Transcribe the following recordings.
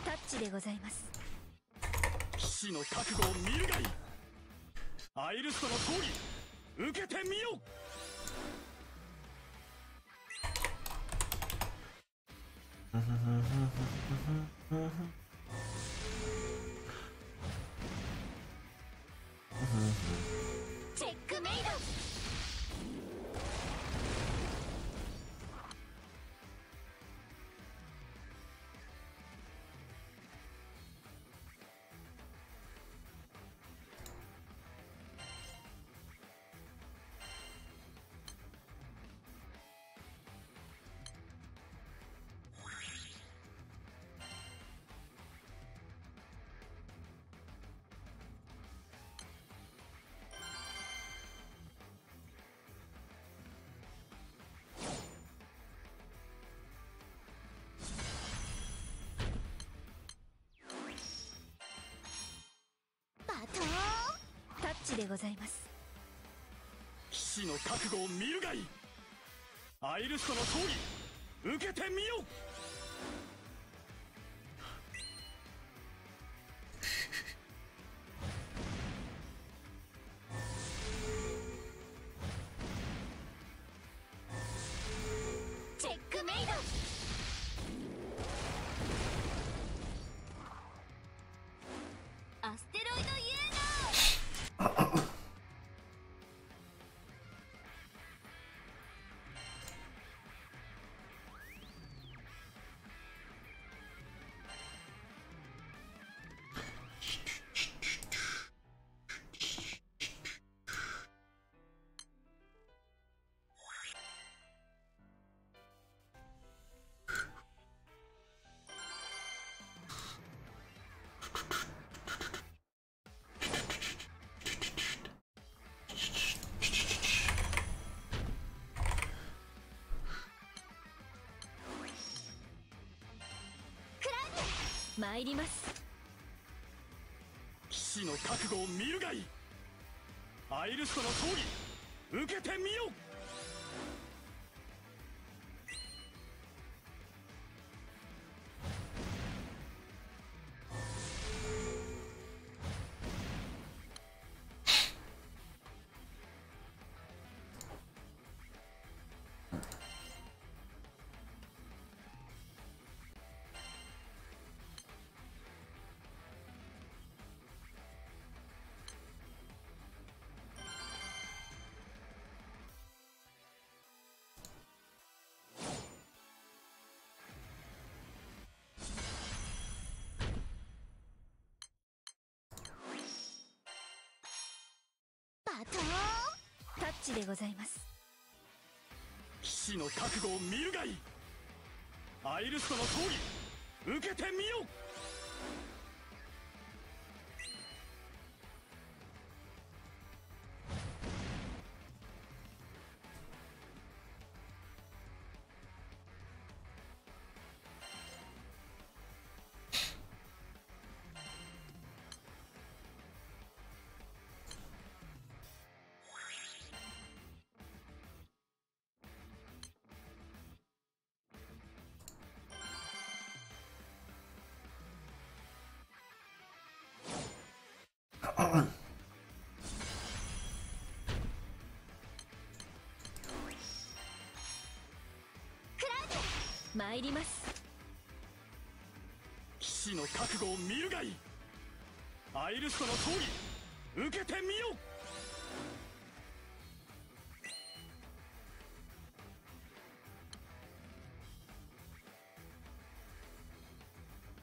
タッチでございます。騎士の覚悟を見るがいい。アイルストの通り受けてみよ。チェックメイド。タッチでございます。騎士の覚悟を見るがいい。アイルストの通り受けてみよ。チェックメイド。アステロイドイエーガー。参ります。騎士の覚悟を見るがいい。アイルストの通り受けてみよ。タッチでございます。騎士の覚悟を見るがいい。アイルストの通り受けてみよ。参ります。騎士の覚悟を見るがいい。アイルストの通り受けてみよ。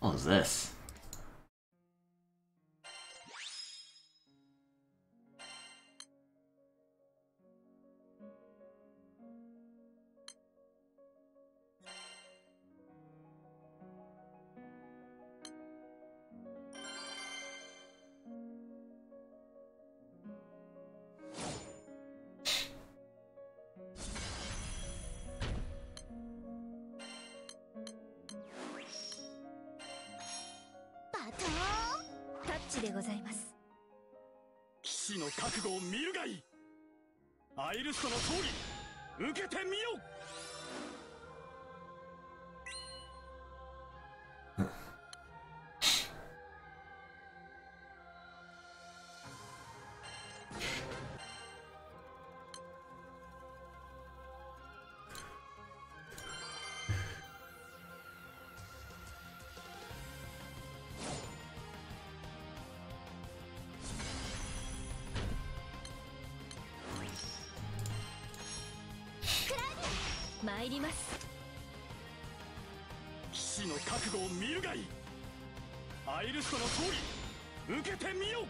What was this? トーンタッチでございます。騎士の覚悟を見るがいい。アイルストの葬儀受けてみよ。参ります。騎士の覚悟を見るがいい。アイルストの葬儀受けてみよ。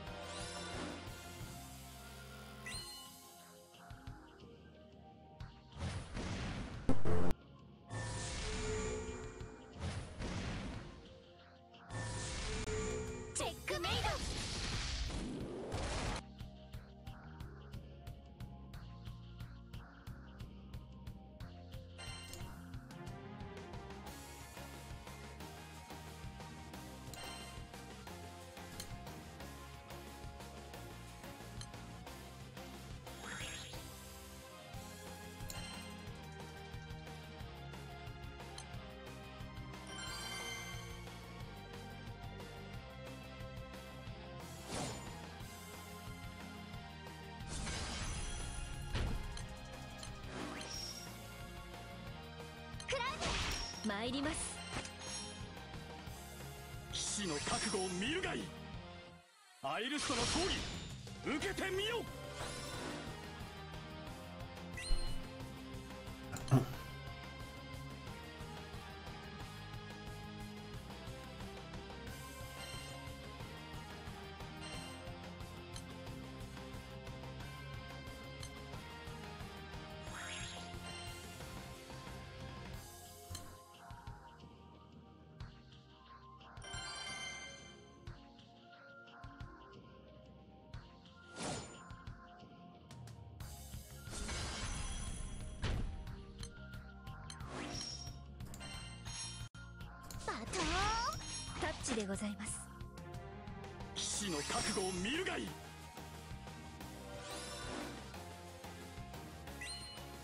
チェックメイド。参ります。騎士の覚悟を見るがいい。アイルストの葬儀受けてみよ。バトーンタッチでございます。騎士の覚悟を見るがいい。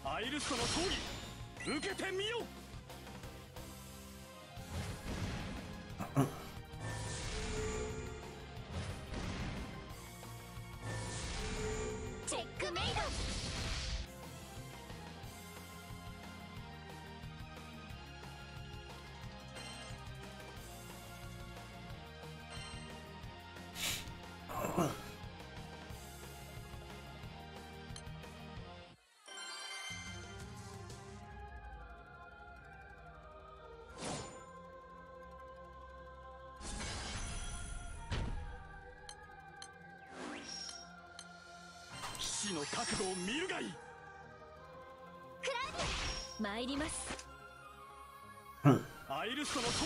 アイルストの葬儀受けてみよ。チェックメイド。騎士の覚悟を見るがいい。参ります。アイルストの葬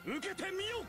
儀受けてみよ。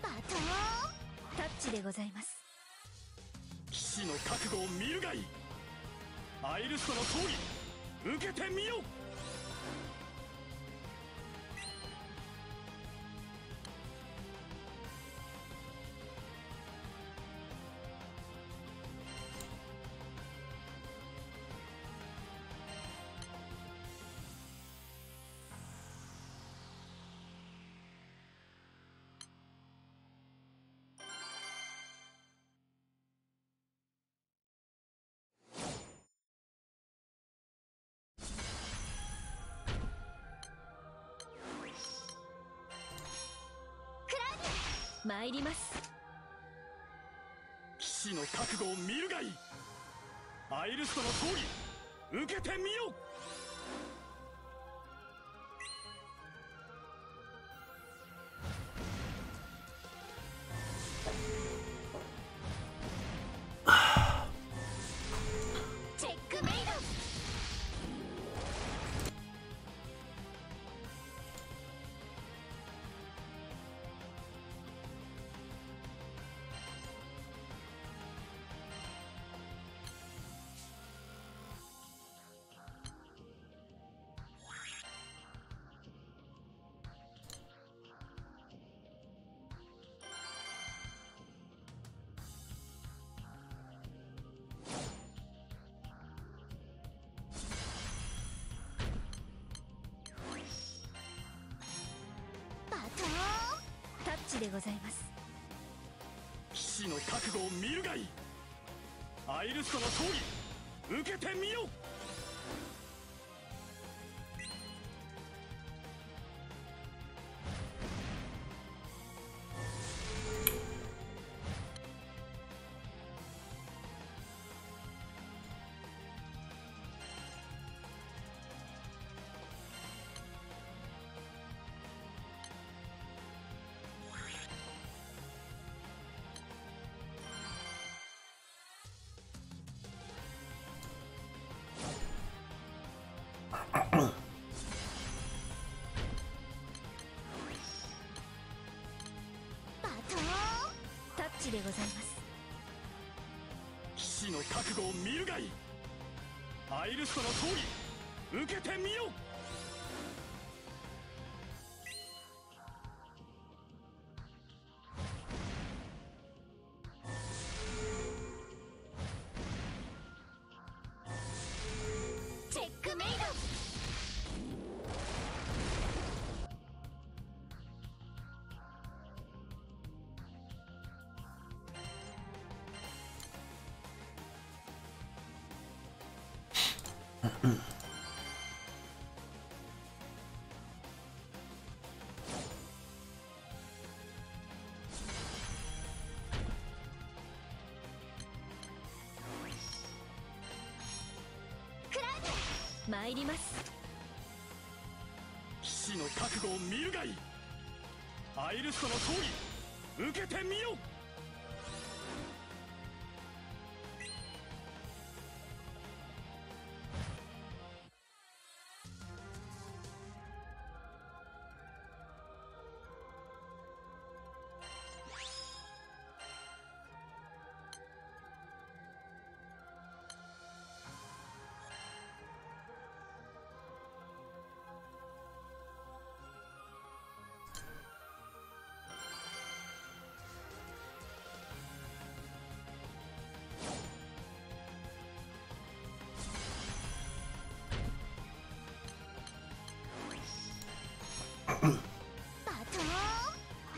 バトーンタッチでございます。騎士の覚悟を見るがいい。アイルストの葬儀受けてみよ。参ります。騎士の覚悟を見るがいい。アイルストの闘技受けてみよ。チェックメイド。タッチでございます。騎士の覚悟を見るがいい。アイルストの闘技受けてみよ。タッチでございます。騎士の覚悟を見るがいい。アイルストの闘技受けてみよ。チェックメイド。参ります。騎士の覚悟を見るがいい。アイルストの闘技受けてみよ。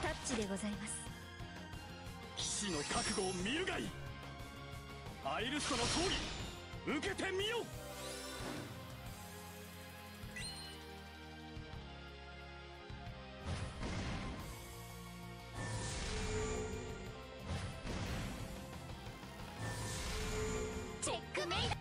タッチでございます。騎士の覚悟を見るがいい。アイルストの闘技受けてみよ。チェックメイド。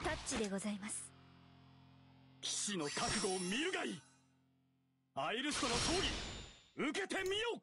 タッチでございます。騎士の覚悟を見るがいい。アイルストの闘技受けてみよ。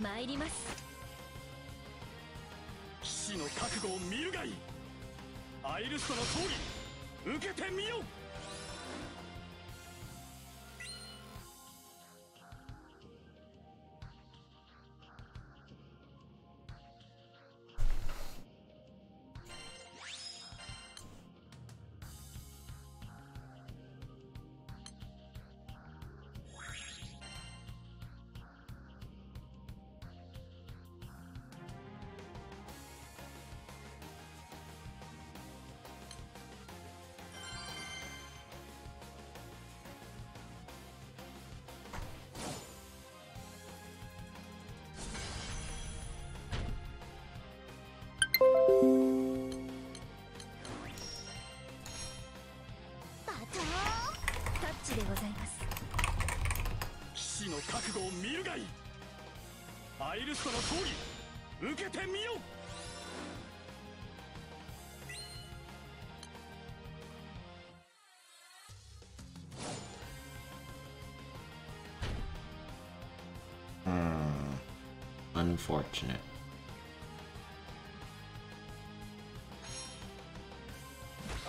参ります。騎士の覚悟を見るがいい。アイルストの闘技受けてみよ。バトンタッチでございます。騎士の覚悟を見るがいい。アイルストの闘技受けてみよ。Unfortunate.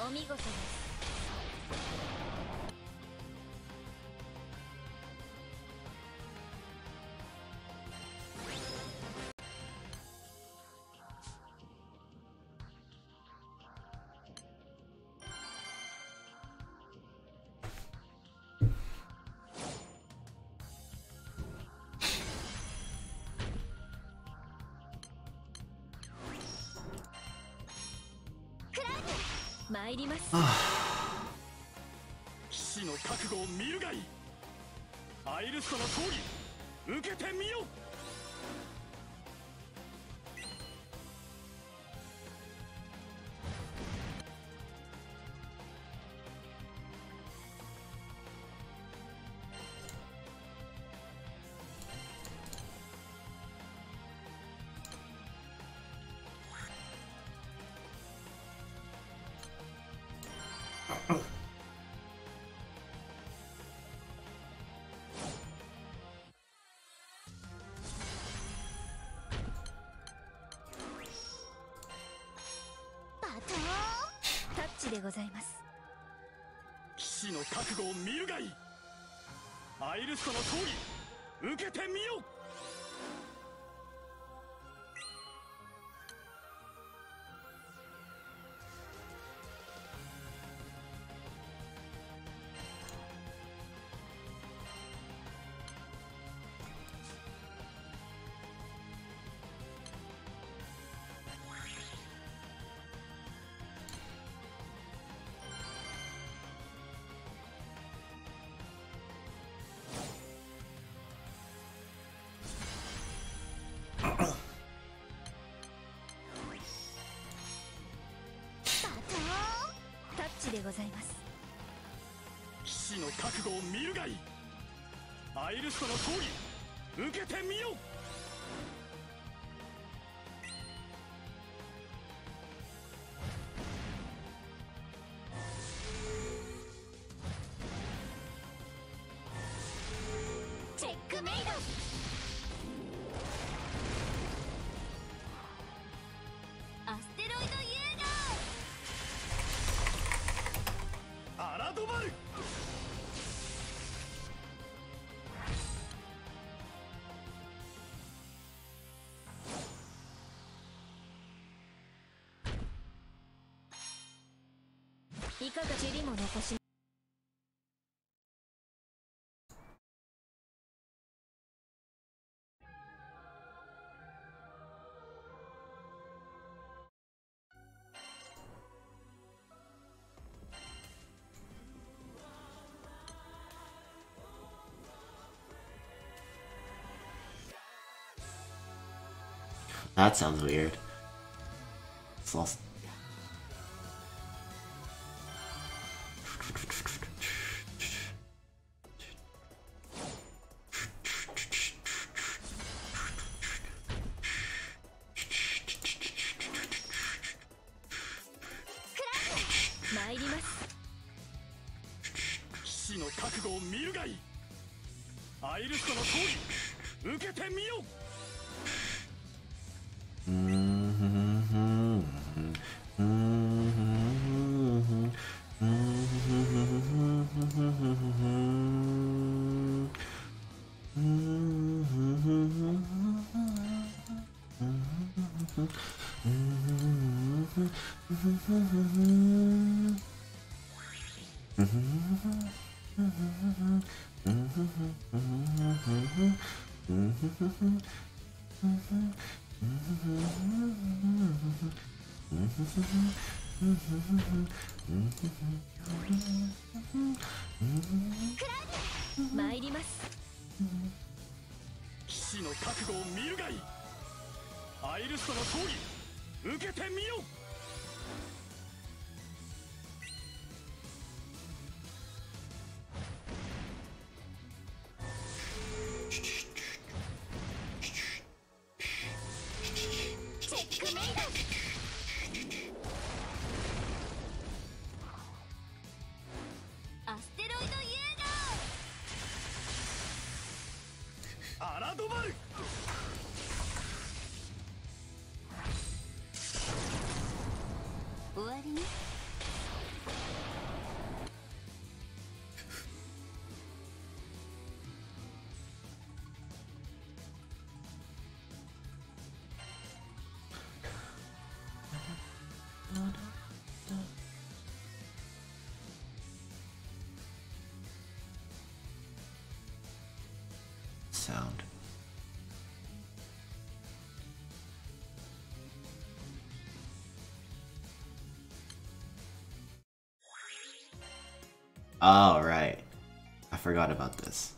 お見事です。参ります。騎士の覚悟を見るがいい。アイルストの闘技受けてみよ。バトンタッチでございます。騎士の覚悟を見るがいい。アイルストの闘技受けてみよ。タッチでございます。騎士の覚悟を見るがいい。アイルストの闘技受けてみよ。チェックメイド。アステロイドユーアラドバル。いかが塵も残し。That sounds weird. It's lost.騎士の覚悟を見るがいい。アイルストの闘技受けてみよ。参ります。騎士の覚悟を見るがいい。アイルストの闘技受けてみよ。チェックメイト。アステロイドイエーアラドバル。ガー。終わりね。Sound. Oh, right. I forgot about this.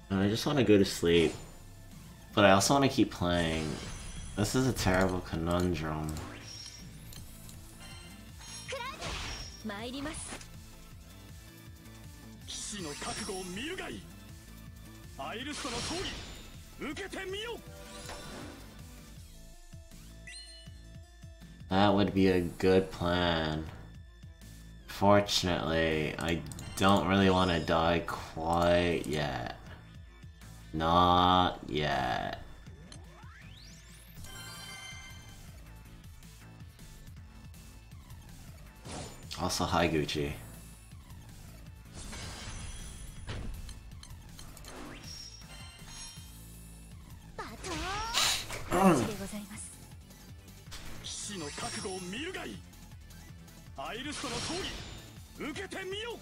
And I just want to go to sleep. But I also want to keep playing. This is a terrible conundrum. 参ります。騎士の覚悟を見るがいい。アイルストの闘技受けてみよ。 That would be a good plan. Fortunately, I don't really want to die quite yet. Not yet. Also, hi Gucci. バトン。タッチでございます。騎士の覚悟を見るがいい。アイルストの闘技受けてみよ。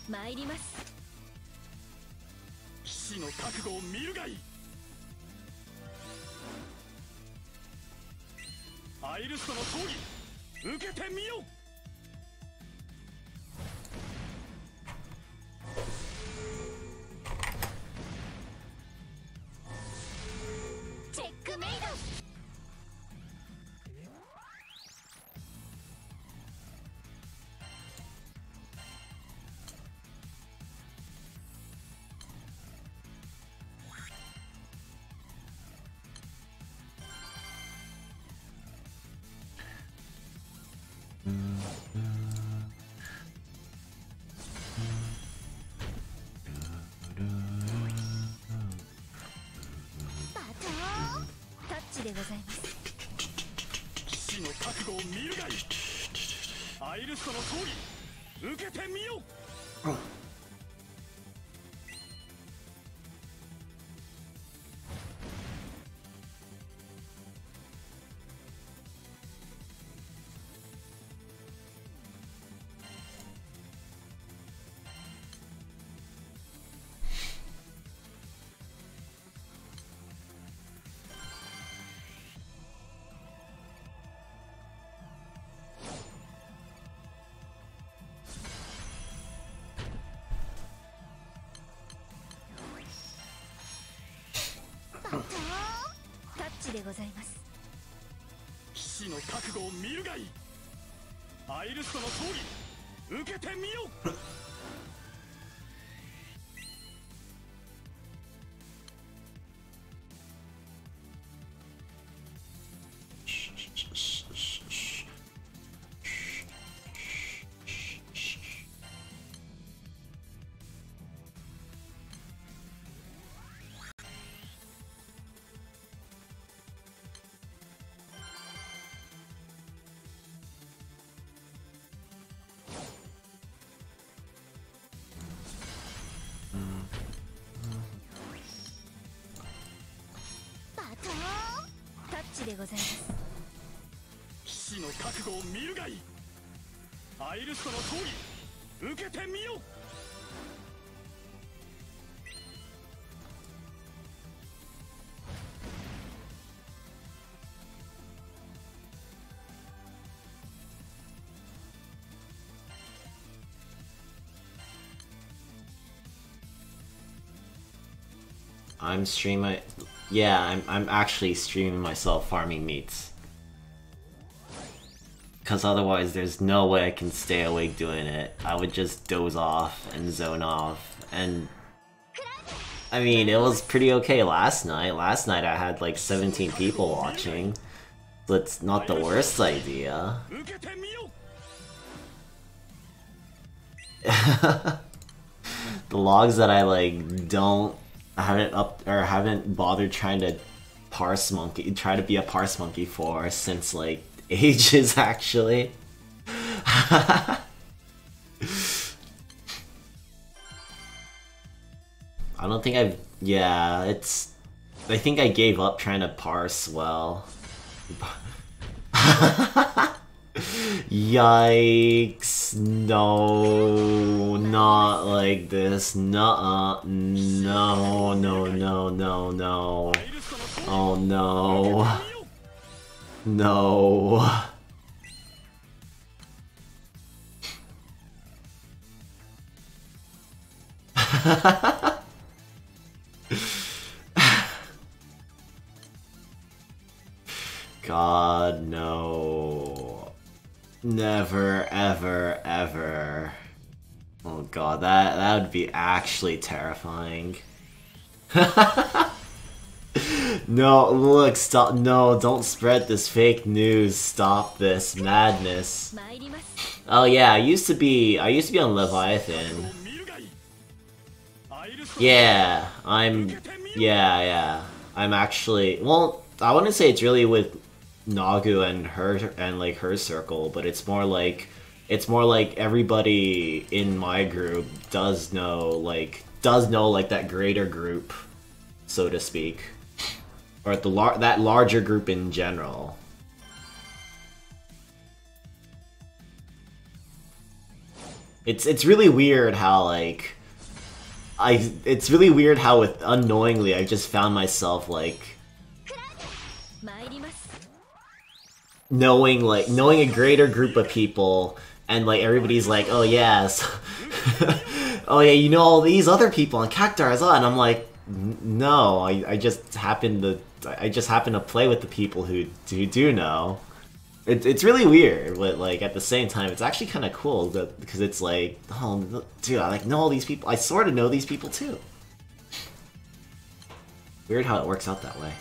参ります。騎士の覚悟を見るがいい。アイルストの闘技受けてみよ。 チェックメイト。バトン。タッチでございます。騎士の覚悟を見るがいい。アイルストの闘技受けてみよ。 「チでございます。騎士の覚悟を見るがいい。アイルストの葬儀受けてみよ。タッチでございます。騎士の覚悟を見るがいい。アイルストの葬儀受けてみよ。I'm streaming. Yeah, I'm actually streaming myself farming meats. Because otherwise there's no way I can stay awake doing it. I would just doze off and zone off. And I mean, it was pretty okay last night. Last night I had like 17 people watching. So it's not the worst idea. The logs that I like haven't bothered trying to try to be a parse monkey for since like ages actually. I don't think I think I gave up trying to parse well. Yikes, no, not like this, nuh-uh, no, no, no, no, no, oh no, no. God, no. Never, ever, ever. Oh god, that would be actually terrifying. No, look, stop. No, don't spread this fake news. Stop this madness. Oh yeah, I used to be on Leviathan. Yeah, I'm actually, well, I wouldn't say it's really with Nagu and her circle, but it's more like everybody in my group does know like that greater group, so to speak, or that larger group in general. It's really weird how like it's really weird how with unknowingly I just found myself like knowing a greater group of people, and like everybody's like, oh yes, oh yeah, you know all these other people on Cactar as well, and I'm like, no, I just happen to play with the people who do know. It's really weird, but like at the same time, it's actually kind of cool because it's like, oh dude, I like know all these people. I sort of know these people too. Weird how it works out that way.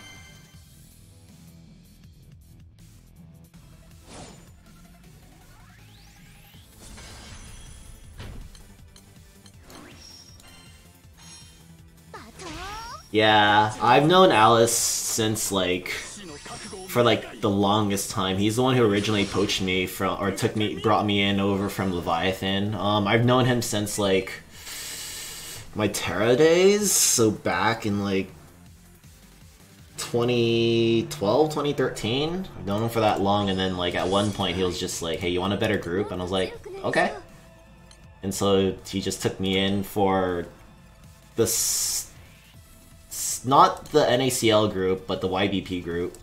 Yeah, I've known Alice since like for like the longest time. He's the one who originally poached me from, or brought me in over from Leviathan. I've known him since like my Terra days, so back in like 2012, 2013. I've known him for that long, and then like at one point he was just like, hey, you want a better group? And I was like, okay. And so he just took me in for this, not the NACL group, but the YBP group.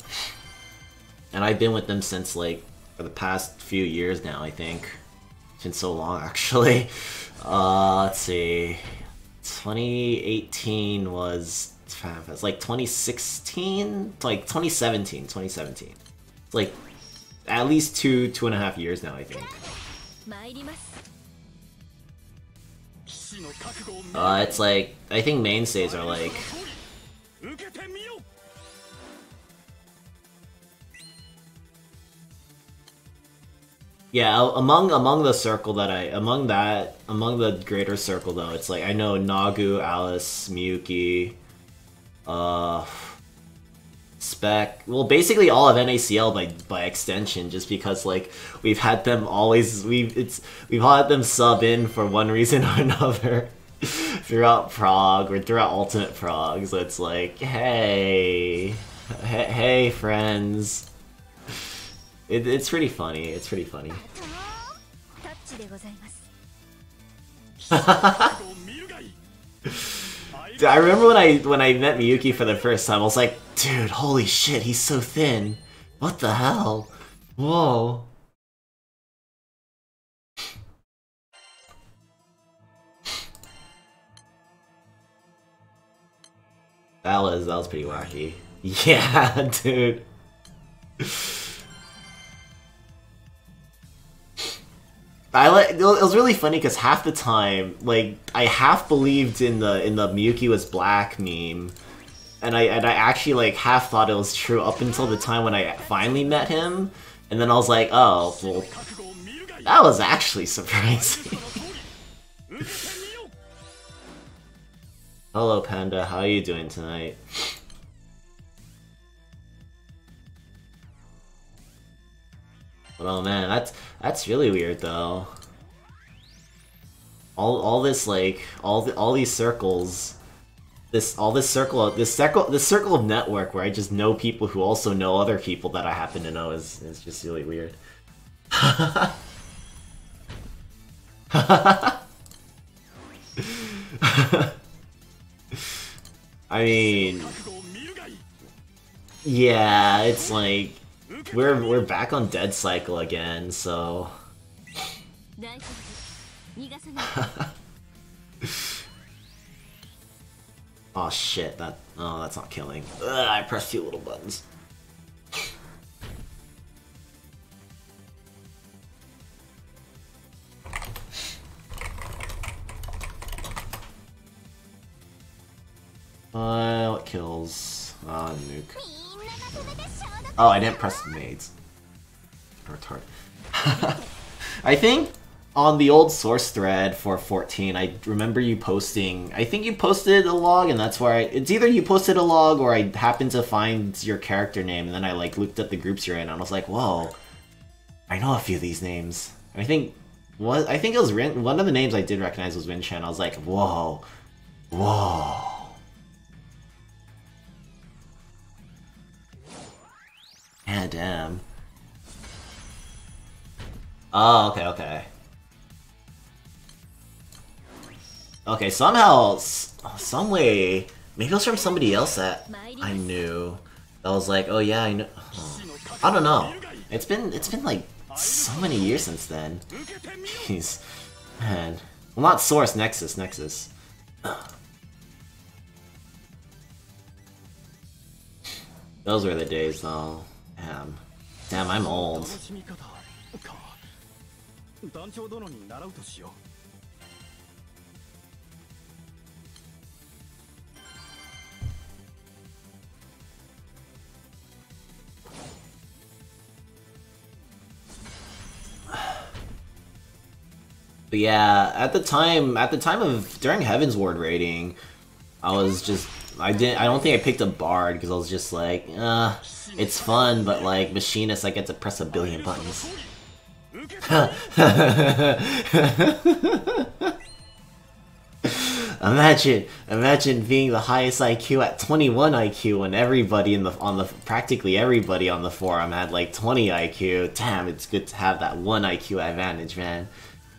And I've been with them since like for the past few years now, I think. It's been so long actually. Let's see. 2018 was It's like 2016? Like 2017. It's like at least 2.5 years now, I think. It's like, I think mainstays are like... Yeah, among the circle that among the greater circle though, it's like I know Nagu, Alice, Miyuki, Spec, well basically all of NACL by extension, just because like we've had them had them sub in for one reason or another throughout Prague or throughout Ultimate Prague, so it's like, hey friends. It's pretty funny. It's pretty funny. Dude, I remember when I met Miyuki for the first time, I was like, dude, holy shit, he's so thin. What the hell? Whoa. That was pretty wacky. Yeah, dude. It was really funny because half the time, like, I half believed in the Miyuki was black meme, and I actually like half thought it was true up until the time when I finally met him, and then I was like, oh, well, that was actually surprising. Hello, Panda. How are you doing tonight? But oh man, that's really weird though. All this like all these circles, this circle of network where I just know people who also know other people that I happen to know is just really weird. I mean, yeah, it's like we're back on Dead Cycle again, so. Oh shit! That's not killing. Ugh, I pressed 2 little buttons. What kills? Nuke. Oh, I didn't press the nades. Retard. I think on the old source thread for 14, I remember you posting. I think you posted a log, and that's where it's either you posted a log or I happened to find your character name, and then I like looked at the groups you're in, and I was like, whoa, I know a few of these names. I think it was one of the names I did recognize was Winchan. I was like, whoa. Yeah, damn. Oh, okay. Okay, somehow, some way, maybe it was from somebody else that I knew. That was like, oh yeah, I know. Oh, I don't know. It's been like so many years since then. Jeez, man. Well, not Source, Nexus. Those were the days, though. Damn, I'm old. But yeah, at the time of during Heaven's Ward raiding, I was just I don't think I picked a Bard because I was just like, it's fun, but like Machinist, I get to press a billion buttons. Imagine being the highest IQ at 21 IQ when everybody practically everybody on the forum had like 20 IQ. Damn, it's good to have that 1 IQ advantage, man.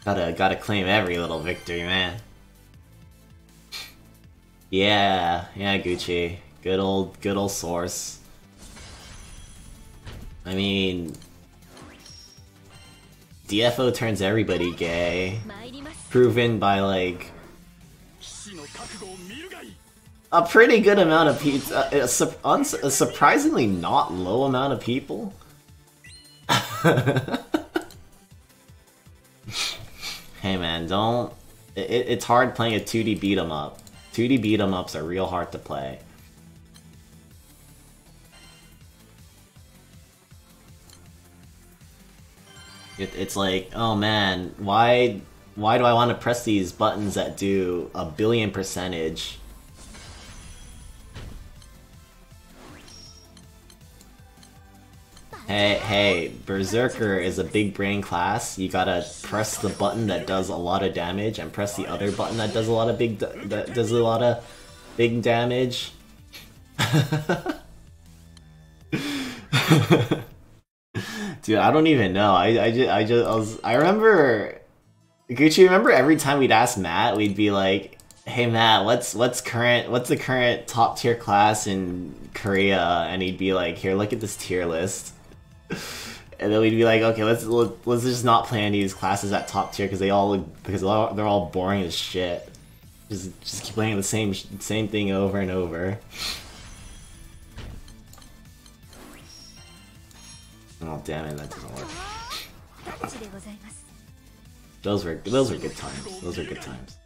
Gotta claim every little victory, man. Yeah, Gucci. Good old Source. I mean, DFO turns everybody gay. Proven by like a pretty good amount of people, a surprisingly not low amount of people. Hey man, don't... It's hard playing a 2D beat 'em up. 2D beat 'em ups are real hard to play. It's like, oh man, why do I want to press these buttons that do 1,000,000,000%? Hey, Berserker is a big brain class. You gotta press the button that does a lot of damage and press the other button that does a lot of big damage. Dude, I don't even know. I remember, Gucci, remember every time we'd ask Matt, we'd be like, "Hey Matt, what's the current top tier class in Korea?" And he'd be like, "Here, look at this tier list." And then we'd be like, "Okay, let's just not play any of these classes at top tier because they're all boring as shit. Just keep playing the same thing over and over." Oh damn it, that doesn't work. Those were good times. Those were good times.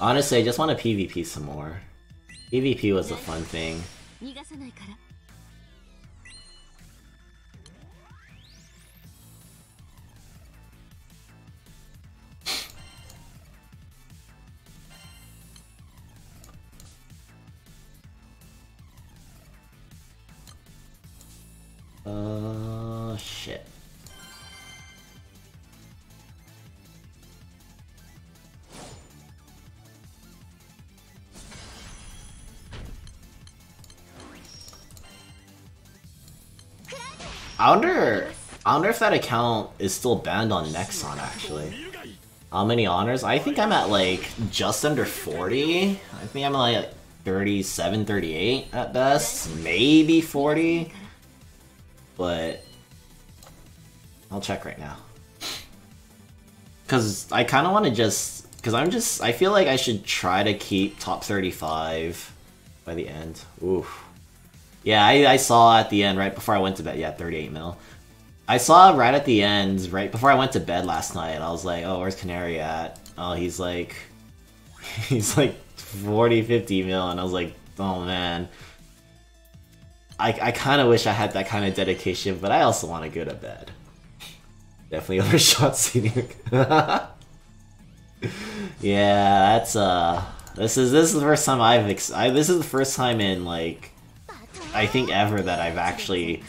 Honestly, I just want to PvP some more. PvP was a fun thing. Shit. I wonder if that account is still banned on Nexon, actually. How many honors? I think I'm at like just under 40. I think I'm like 37, 38 at best. Maybe 40. But I'll check right now. Cause I kinda wanna I feel like I should try to keep top 35 by the end. Oof. Yeah, I saw at the end, right before I went to bed, yeah, 38 mil. I saw right at the end, right before I went to bed last night, I was like, oh, where's Canary at? Oh, he's like 40, 50 mil, and I was like, oh man. I kind of wish I had that kind of dedication, but I also want to go to bed. Definitely overshot seating. Yeah, that's this is the first time this is the first time in like I think ever that I've actually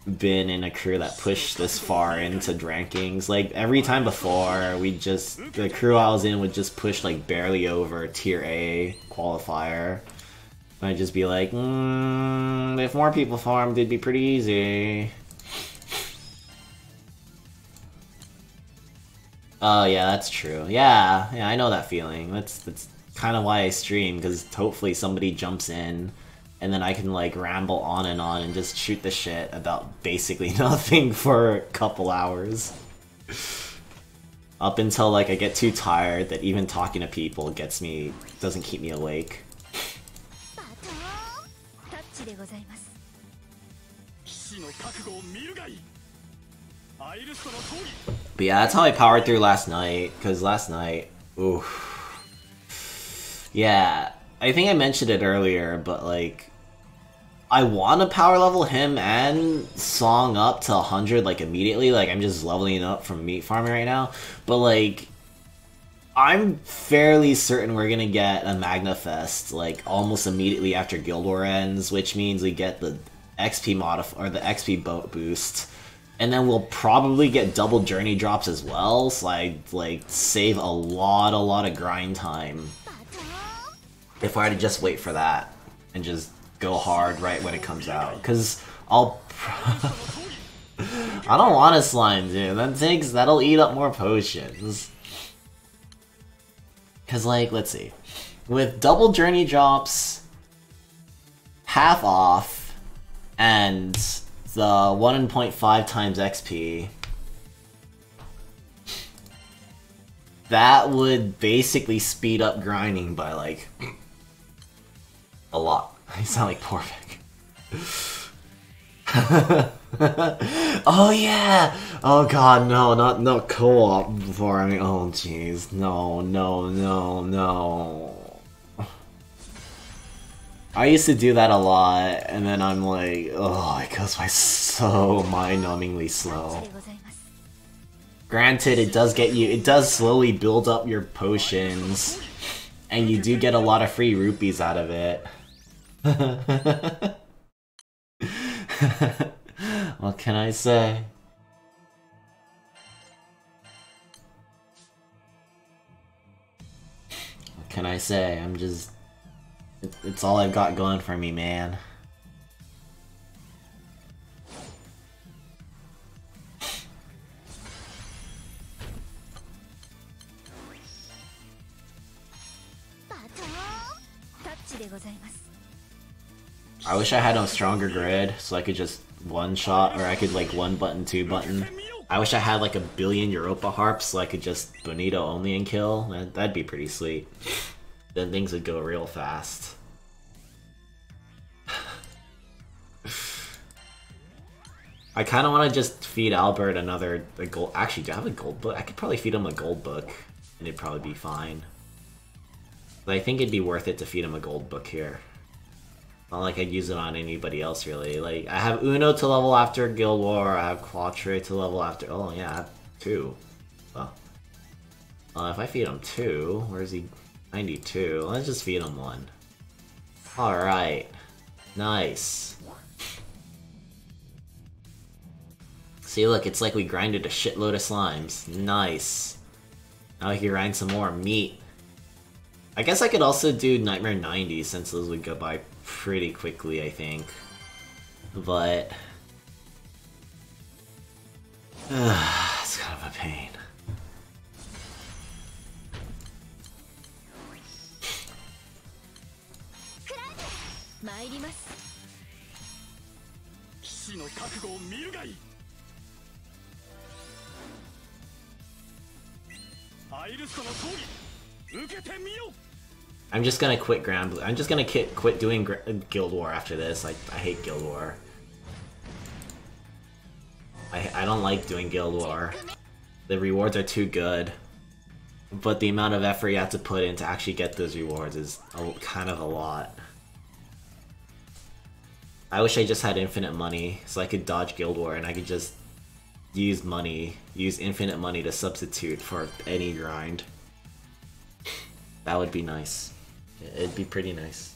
been in a crew that pushed this far into rankings. Like every time before, the crew I was in would just push like barely over tier A qualifier. I'd just be like, if more people farmed, it'd be pretty easy. Oh yeah, that's true. Yeah, I know that feeling. That's kind of why I stream, because hopefully somebody jumps in, and then I can like ramble on and just shoot the shit about basically nothing for a couple hours. Up until like I get too tired that even talking to people doesn't keep me awake. But yeah, that's how I powered through last night, because last night, oof. Yeah, I think I mentioned it earlier, but like, I want to power level him and Song up to 100 like immediately, like I'm just leveling up from meat farming right now, but like, I'm fairly certain we're gonna get a Magna Fest like almost immediately after Guild War ends, which means we get the XP or the XP boat boost. And then we'll probably get double journey drops as well, so I like save a lot of grind time if I had to just wait for that and just go hard right when it comes out. Cause I don't want a slime, dude. That'll eat up more potions. Cause like, let's see, with double journey drops, half off, and the 1.5 times XP. that would basically speed up grinding by like a lot. I sound like Porvik. Oh yeah! Oh god, no, not co-op before. I mean, oh jeez, no. I used to do that a lot, and then I'm like, oh, it goes by so mind-numbingly slow. Granted, it does slowly build up your potions, and you do get a lot of free rupees out of it. What can I say? What can I say? I'm just... It's all I've got going for me, man. I wish I had a stronger grid, so I could just one-shot, or I could like one-button, two-button. I wish I had like a billion Europa Harps, so I could just Bonito only and kill. That'd be pretty sweet. Then things would go real fast. I kind of want to just feed Albert a gold... Actually, do I have a gold book? I could probably feed him a gold book, and it'd probably be fine. But I think it'd be worth it to feed him a gold book here. Not like I'd use it on anybody else, really. Like, I have Uno to level after Guild War, I have Quatre to level after... Oh, yeah, I have 2. Well, if I feed him 2, where is he? 92. Let's just feed him 1. Alright. Nice. See, look, it's like we grinded a shitload of slimes. Nice. Now we can grind some more meat. I guess I could also do Nightmare 90 since those would go by pretty quickly, I think. But... it's kind of a pain. I'm just gonna quit I'm just gonna quit doing Guild War after this. I hate Guild War. I don't like doing Guild War. The rewards are too good. But the amount of effort you have to put in to actually get those rewards is kind of a lot. I wish I just had infinite money so I could dodge Guild War and I could just use infinite money to substitute for any grind. That would be nice. It'd be pretty nice.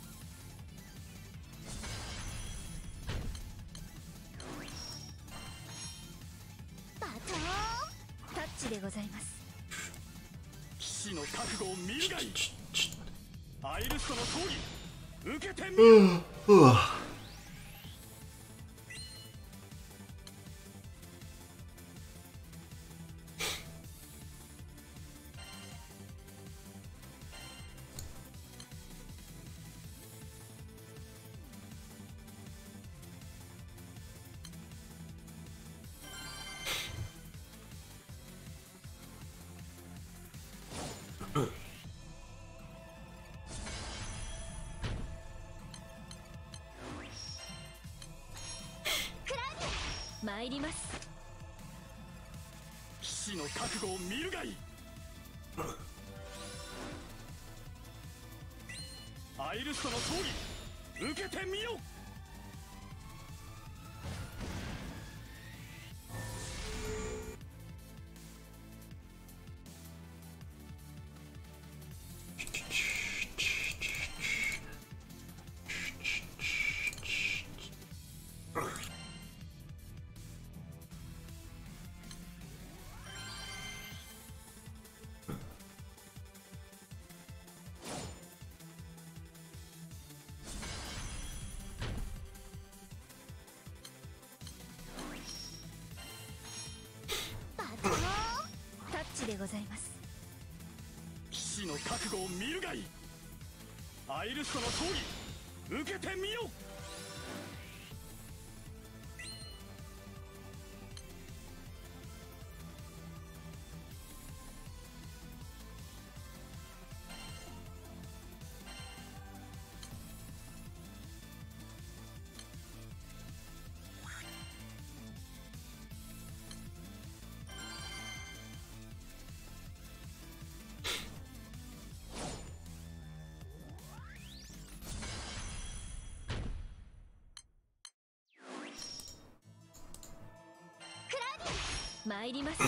参ります。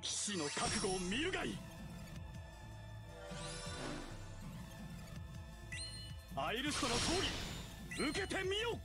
騎士の覚悟を見るがいい。アイルストの通り受けてみよ。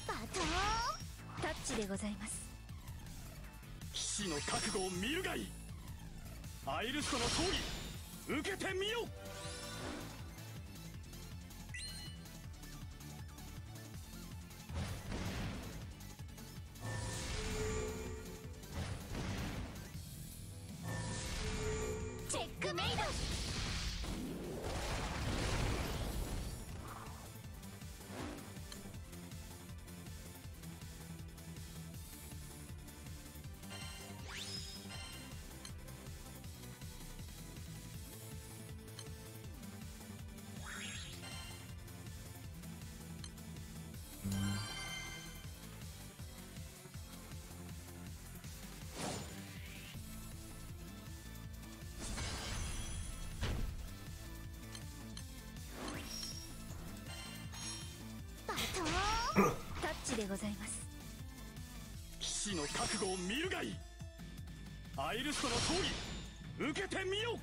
バトンタッチでございます。騎士の覚悟を見るがいい。アイルストの通り受けてみよ。チェックメイド。バトンタッチでございます。騎士の覚悟を見るがいい。アイルストの通り受けてみよ。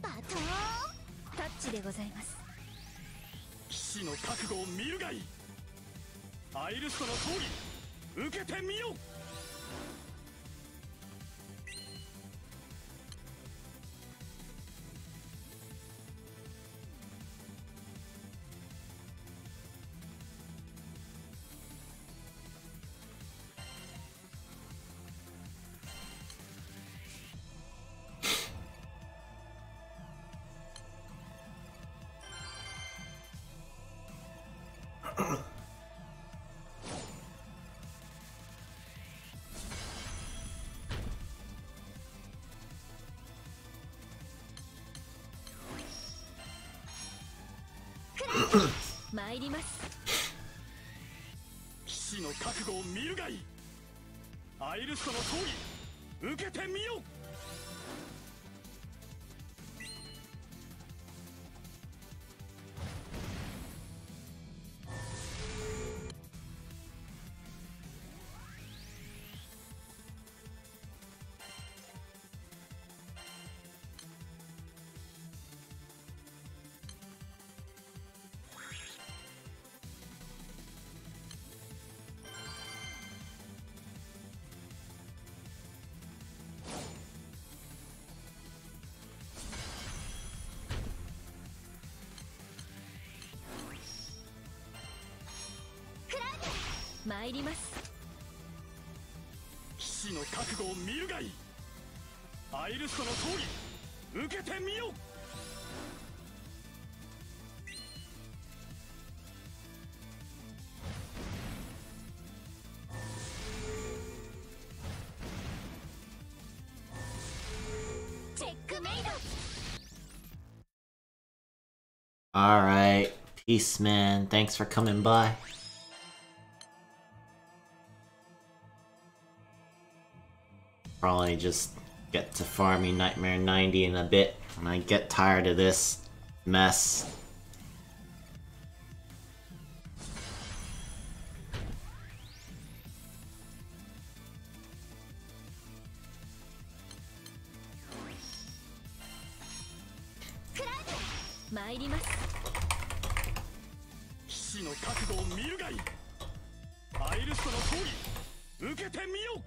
バトンタッチでございます。騎士の覚悟を見るがいい。アイルストの通り受けてみよ。参ります。騎士の覚悟を見るがいい。アイルストの通り受けてみよ。参ります。騎士の覚悟を見るがいい。アイルストの通り受けてみよ。チェックメイド。Alright, peace man, thanks for coming by. Probably just get to farming Nightmare 90 in a bit when I get tired of this mess. 参ります。騎士の覚悟を見るがいい。アイルストの通り受けてみよ。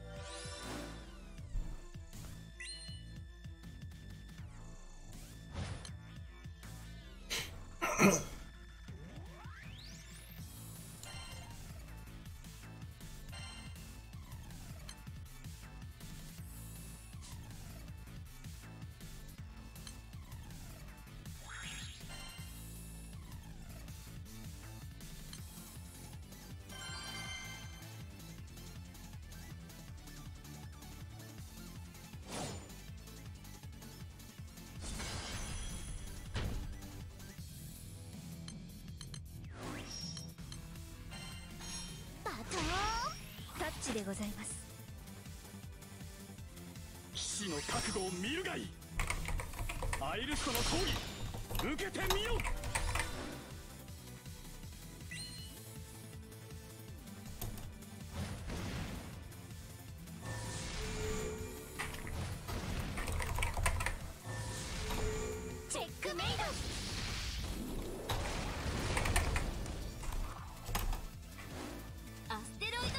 タッチでございます。騎士の覚悟を見るがいい。アイルストの通り受けてみよ。チェックメイド。アステロイドユー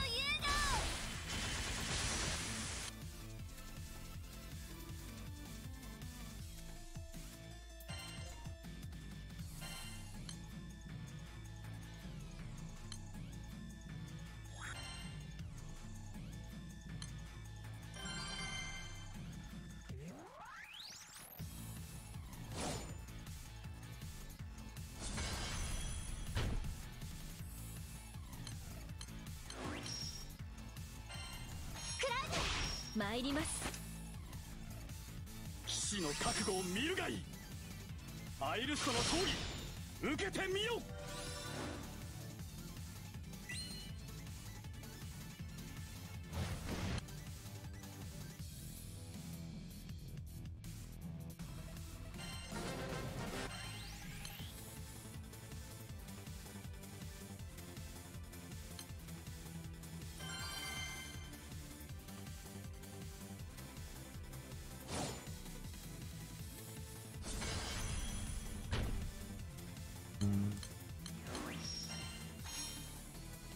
参ります。騎士の覚悟を見るがいい。アイルストの通り受けてみよ。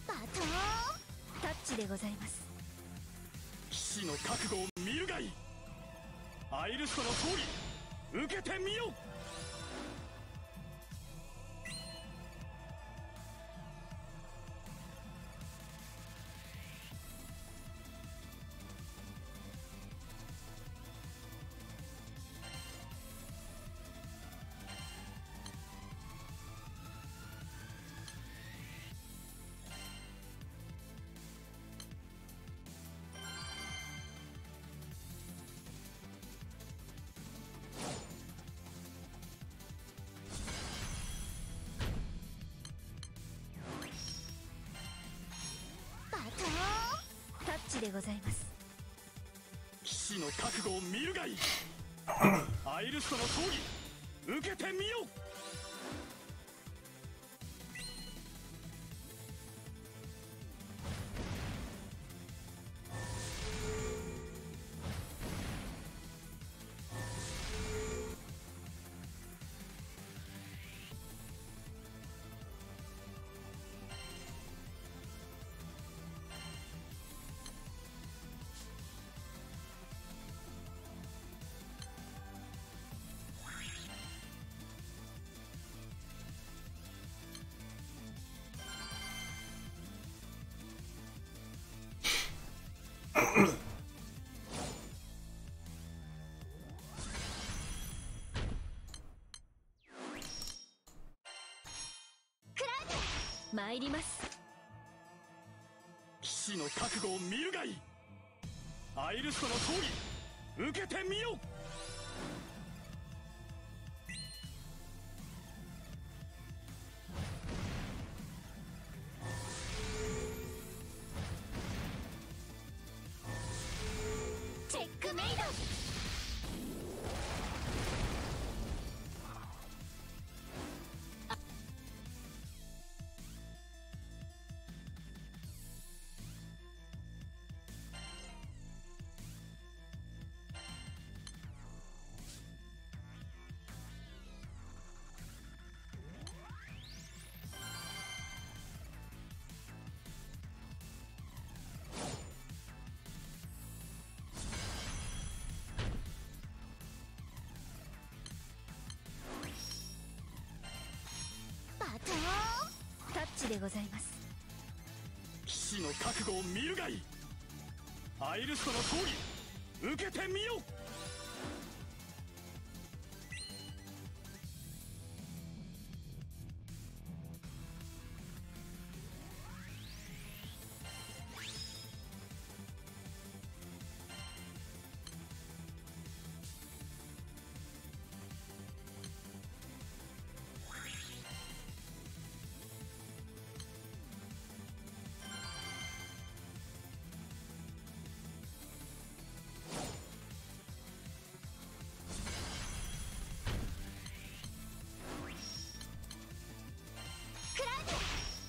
バトンタッチでございます。騎士の覚悟を見るがいい。アイルストの通り受けてみよ。タッチでございます。騎士の覚悟を見るがいい。アイルストの通り受けてみよ。参ります。騎士の覚悟を見るがいい。アイルストの通り受けてみよ。チェックメイド。チでございます。騎士の覚悟を見るがいい。アイルストの闘技受けてみよ。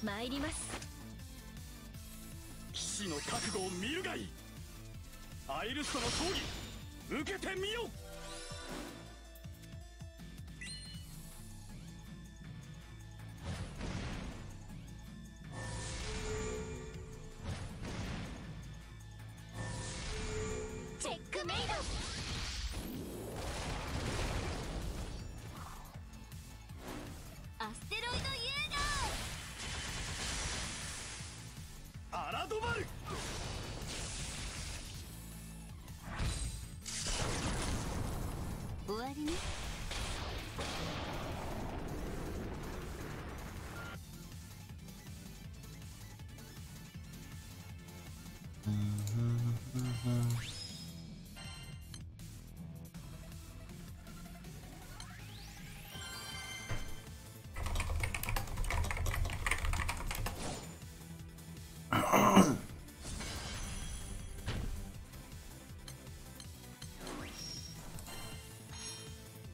参ります。騎士の覚悟を見るがいい。アイルストの闘技受けてみよ。チェックメイド。アステロイドユーアラドバル。ゴ終わりね。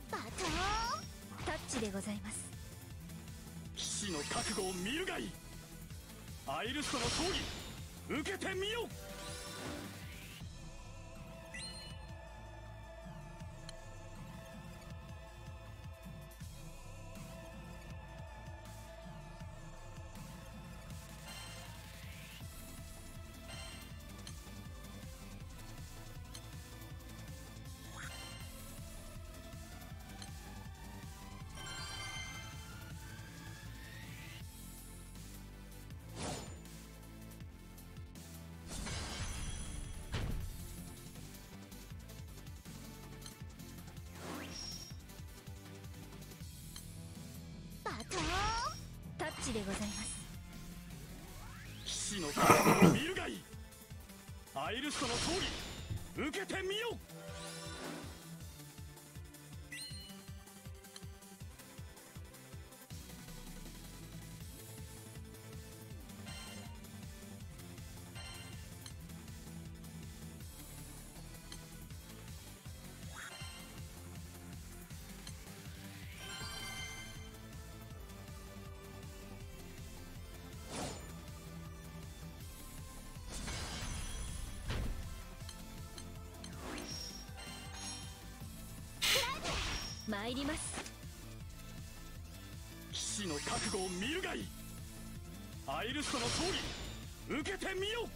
バトンタッチでございます。騎士の覚悟を見るがいい。アイルストの闘技受けてみよ。バトンタッチでございます。騎士の覚悟を見るがいい。アイルストの闘技受けてみよ。参ります。騎士の覚悟を見るがいい。アイルストの闘技受けてみよ。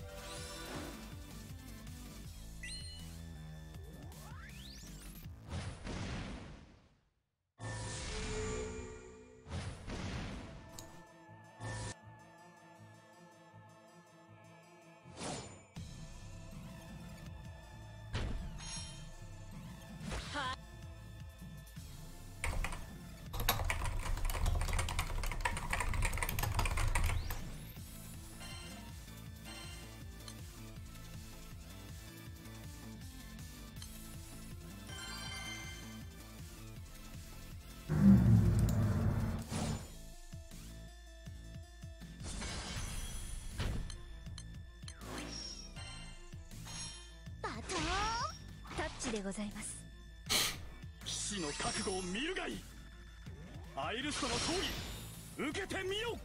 バトンタッチでございます。騎士の覚悟を見るがいい。アイルストの闘技受けてみよ。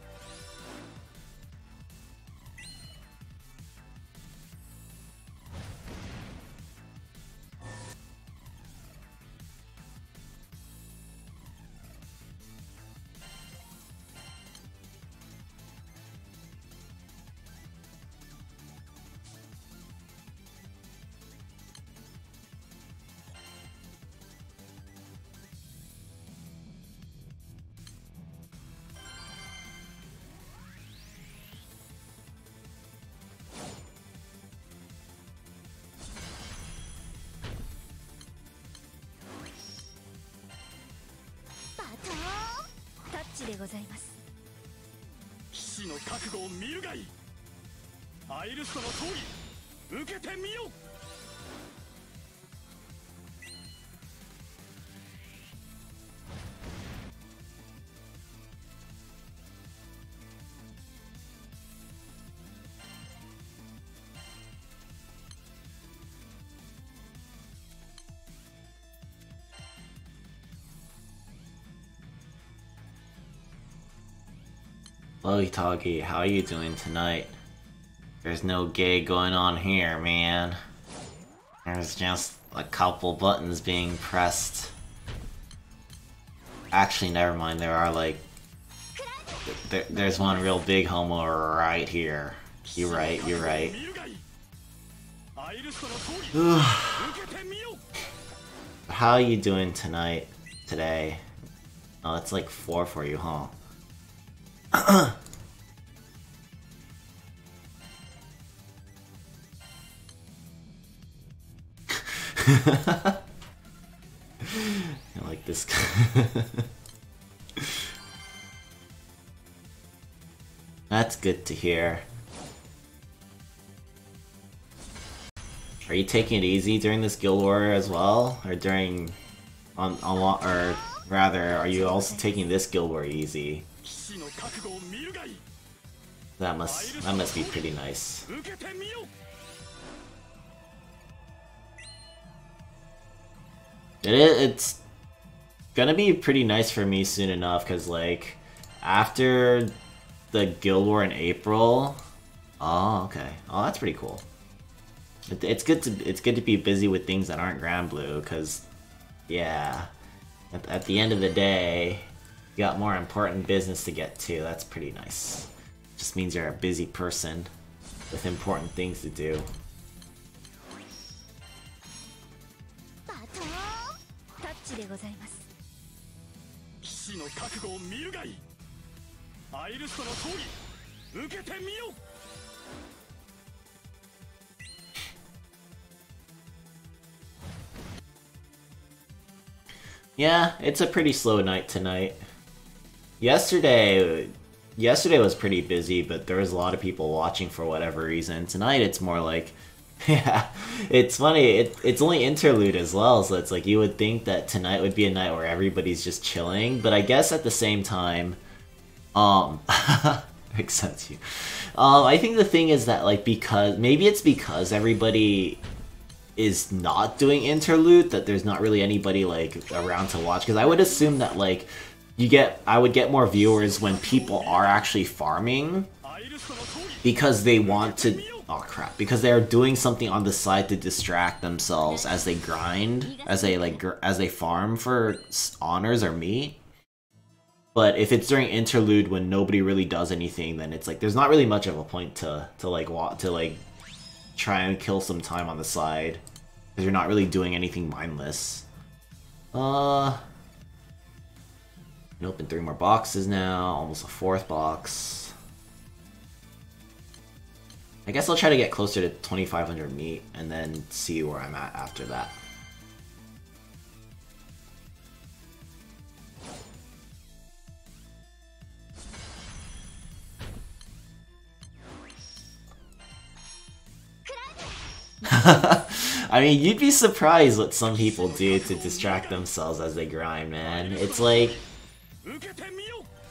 チでございます。騎士の覚悟を見るがいい。アイルストの闘技受けてみよ。Lowy Toggy, how are you doing tonight? There's no gay going on here, man. There's just a couple buttons being pressed. Actually, never mind, there are like... There's one real big homo right here. You're right, you're right. How are you doing tonight? Today? Oh, it's like 4 for you, huh? I like this guy. That's good to hear. Are you taking it easy during this Guild War as well? Or during... or rather, are you also taking this Guild War easy? That must be pretty nice. It's gonna be pretty nice for me soon enough, because like after the Guild War in April. Oh, okay. Oh, that's pretty cool. It's good to be busy with things that aren't Grand Blue, because yeah, at the end of the day, you got more important business to get to. That's pretty nice. Just means you're a busy person with important things to do. Yeah, it's a pretty slow night tonight. Yesterday was pretty busy, but there was a lot of people watching for whatever reason. Tonight it's more like, yeah, it's funny, it's only interlude as well, so it's like you would think that tonight would be a night where everybody's just chilling, but I guess at the same time, except you. I think the thing is that like maybe it's because everybody is not doing interlude that there's not really anybody like around to watch, because I would assume that like I would get more viewers when people are actually farming because they want to, oh crap, because they are doing something on the side to distract themselves as they grind, as they farm for honors or meat. But if it's during interlude when nobody really does anything, then it's like there's not really much of a point to try and kill some time on the side, because you're not really doing anything mindless. Can open 3 more boxes now, almost a 4th box. I guess I'll try to get closer to 2,500 meat and then see where I'm at after that. I mean, you'd be surprised what some people do to distract themselves as they grind, man. It's like...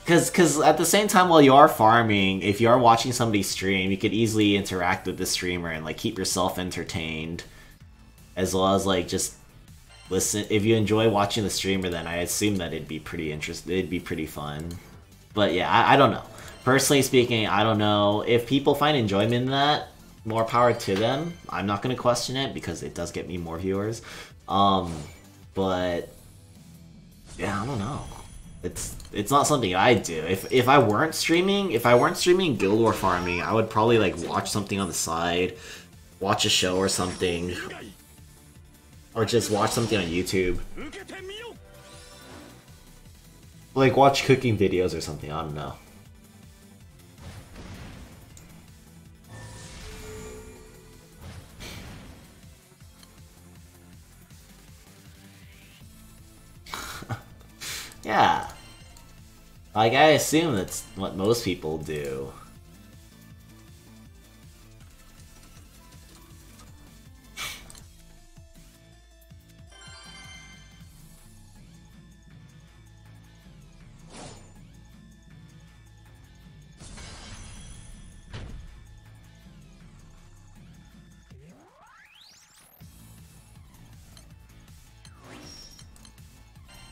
Because at the same time while you are farming, if you are watching somebody stream, you could easily interact with the streamer and like keep yourself entertained. As well as like just listen. If you enjoy watching the streamer, then I assume that it'd be pretty it'd be pretty fun. But yeah, I don't know. Personally speaking, I don't know. If people find enjoyment in that, more power to them. I'm not going to question it because it does get me more viewers. But yeah, I don't know. It's not something I do. If I weren't streaming, Guild War farming, I would probably like watch something on the side, watch a show or something, or just watch something on YouTube. Like watch cooking videos or something, I don't know. Yeah. Like, I assume that's what most people do.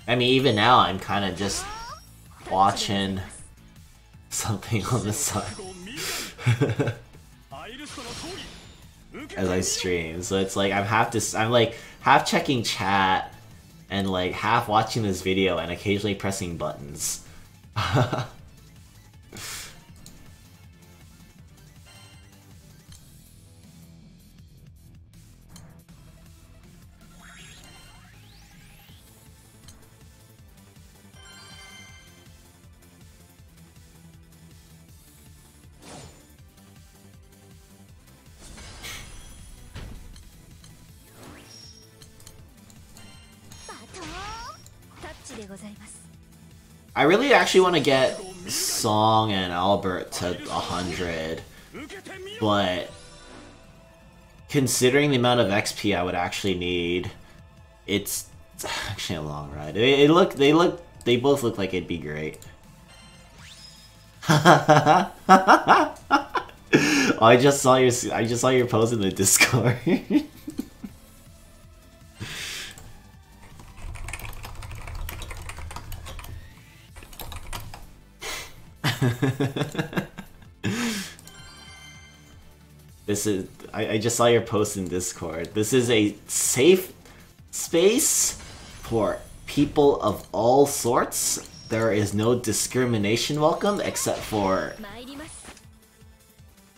I mean, even now, I'm kind of just watching something on the side as I stream. So it's like I'm like half checking chat and like half watching this video and occasionally pressing buttons. I really actually want to get Song and Albert to 100, but considering the amount of XP I would actually need, it's actually a long ride. They both look like it'd be great. Oh, I just saw your post in the Discord. I just saw your post in Discord. This is a safe space for people of all sorts. There is no discrimination welcome except for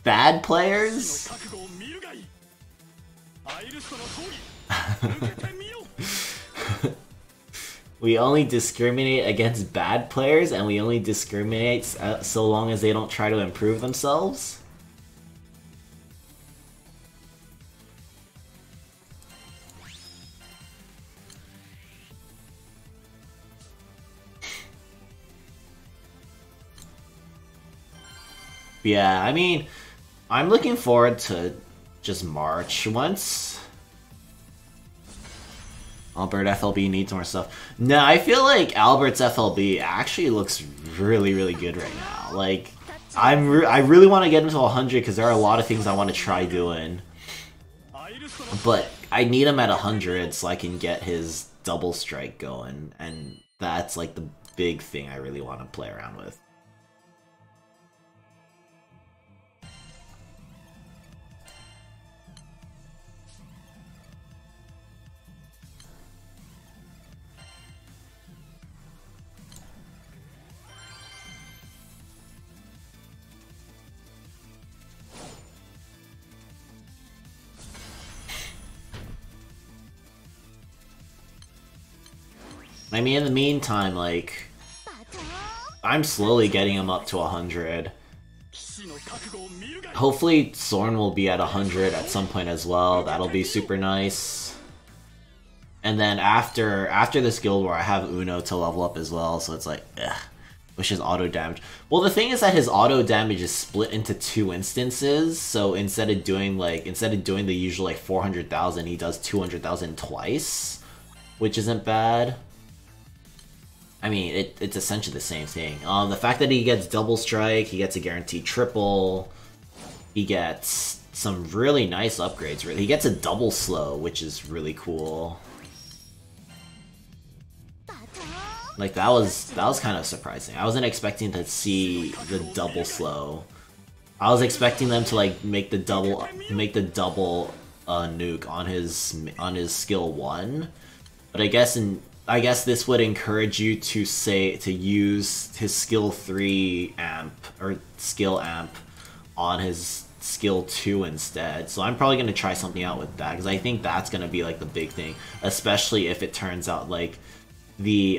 bad players. We only discriminate against bad players, and we only discriminate so long as they don't try to improve themselves. Yeah, I mean, I'm looking forward to just March. Once Albert FLB needs more stuff. No, I feel like Albert's FLB actually looks really, really good right now. Like, I really want to get him to 100 because there are a lot of things I want to try doing. But I need him at 100 so I can get his double strike going, and that's like the big thing I really want to play around with. I mean, in the meantime, like, I'm slowly getting him up to 100. Hopefully Sorn will be at 100 at some point as well. That'll be super nice. And then after this guild war, I have Uno to level up as well, so it's like, ugh, which is auto damage. Well, the thing is that his auto damage is split into 2 instances, so instead of doing the usual like 400,000, he does 200,000 twice, which isn't bad. I mean, it's essentially the same thing. The fact that he gets double strike, he gets a guaranteed triple, he gets some really nice upgrades. He gets a double slow, which is really cool. Like, that was kind of surprising. I wasn't expecting to see the double slow. I was expecting them to like make the double nuke on his skill 1, but I guess this would encourage you to use his skill 3 amp or skill amp on his skill 2 instead. So I'm probably going to try something out with that, because I think that's going to be like the big thing, especially if it turns out like the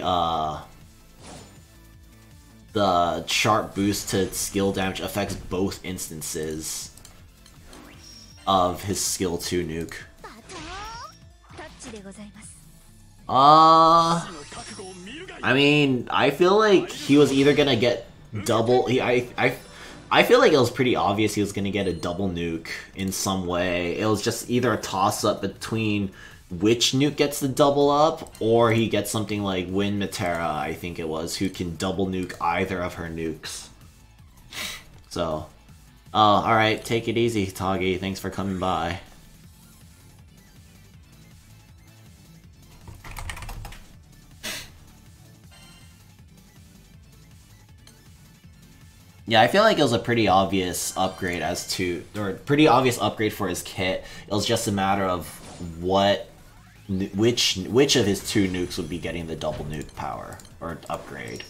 sharp boost to skill damage affects both instances of his skill 2 nuke. I mean, I feel like he was either gonna get double. I feel like it was pretty obvious he was gonna get a double nuke in some way. It was just either a toss up between which nuke gets the double up, or he gets something like Win Matera, I think it was, who can double nuke either of her nukes. So, alright, take it easy, Tagi. Thanks for coming by. Yeah, I feel like it was a pretty obvious upgrade pretty obvious upgrade for his kit. It was just a matter of which of his two nukes would be getting the double nuke power or upgrade.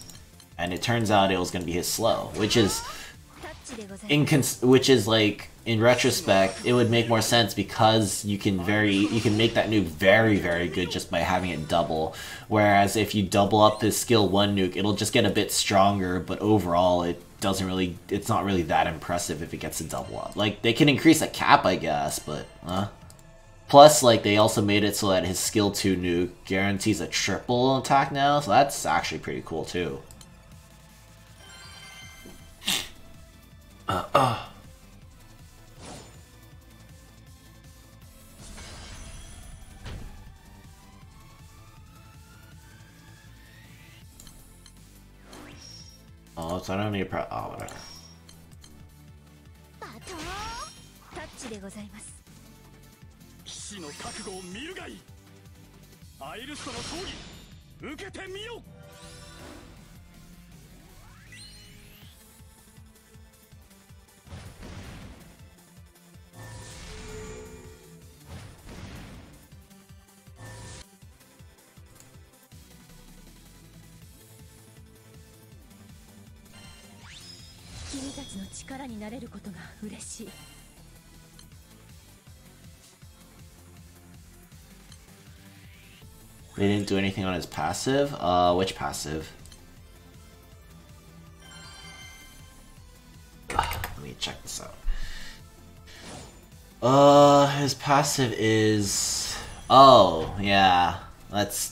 And it turns out it was going to be his slow, which is like, in retrospect, it would make more sense because you can make that nuke very, very good just by having it double. Whereas if you double up his skill 1 nuke, it'll just get a bit stronger, but overall it's not really that impressive if it gets a double up. Like, they can increase the cap, I guess, but plus, like, they also made it so that his skill 2 nuke guarantees a triple attack now, so that's actually pretty cool too. Oh, so I don't need to oh, whatever. They didn't do anything on his passive? Which passive? Let me check this out. His passive is... Oh, yeah. That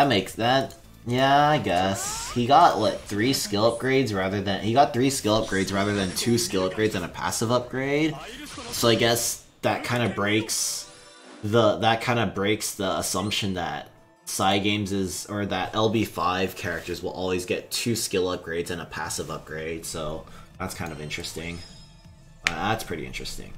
makes that... Yeah, I guess. He got, what, 3 skill upgrades rather than... He got 3 skill upgrades rather than 2 skill upgrades and a passive upgrade. So I guess that kind of breaks... That kind of breaks the assumption that Cygames or that LB5 characters will always get 2 skill upgrades and a passive upgrade, so that's kind of interesting. That's pretty interesting.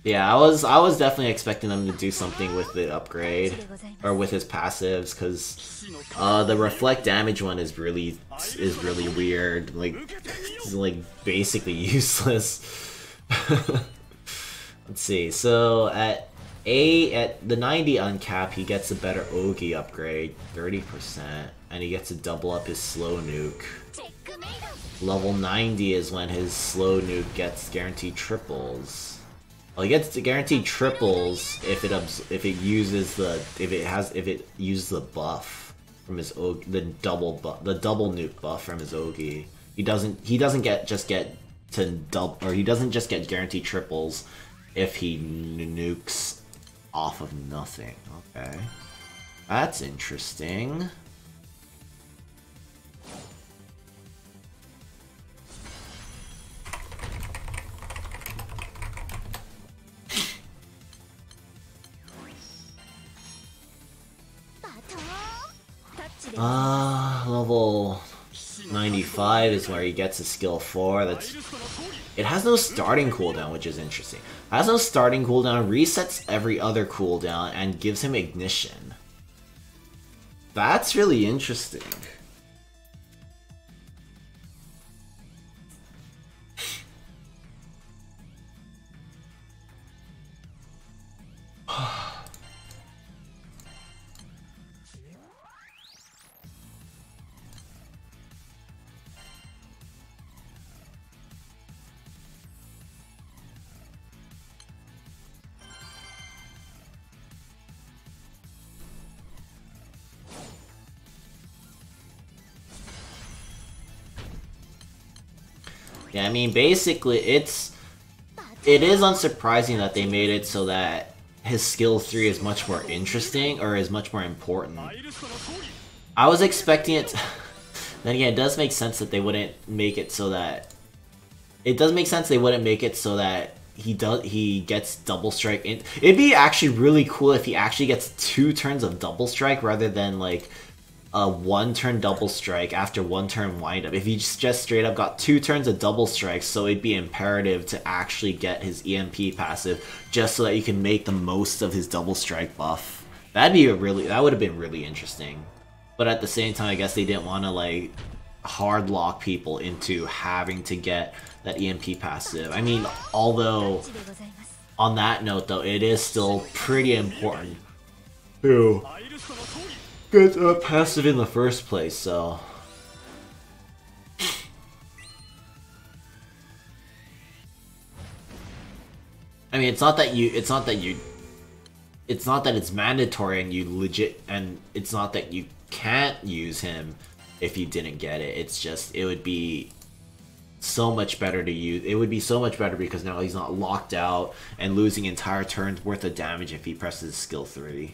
Yeah, I was definitely expecting them to do something with the upgrade, or with his passives, because the reflect damage one is really weird. Like, it's like basically useless. Let's see. So at the 90 uncap, he gets a better Ogi upgrade, 30%, and he gets to double up his slow nuke. Level 90 is when his slow nuke gets guaranteed triples. Well, he gets guaranteed triples if it uses the buff from his the double nuke buff from his Ogi. He doesn't just get guaranteed triples if he nukes off of nothing. Okay, that's interesting. Level 95 is where he gets his skill 4. It has no starting cooldown, which is interesting. It has no starting cooldown, resets every other cooldown, and gives him ignition. That's really interesting. Yeah, I mean, basically, it is unsurprising that they made it so that his skill 3 is much more interesting, or is much more important. I was expecting it to... Then again, it does make sense that they wouldn't make it so that... It does make sense they wouldn't make it so that he gets double strike. It'd be actually really cool if he actually gets 2 turns of double strike rather than like a 1-turn double strike after 1-turn windup. If he just straight up got 2 turns of double strike, so it'd be imperative to actually get his EMP passive just so that you can make the most of his double strike buff. That would have been really interesting. But at the same time, I guess they didn't want to like hard lock people into having to get that EMP passive. I mean, although on that note though, it is still pretty important to get a passive in the first place, so... I mean, it's not that it's mandatory and you legit, and it's not that you can't use him if you didn't get it. It's just, it would be so much better to use. It would be so much better because now he's not locked out and losing entire turns worth of damage if he presses skill 3.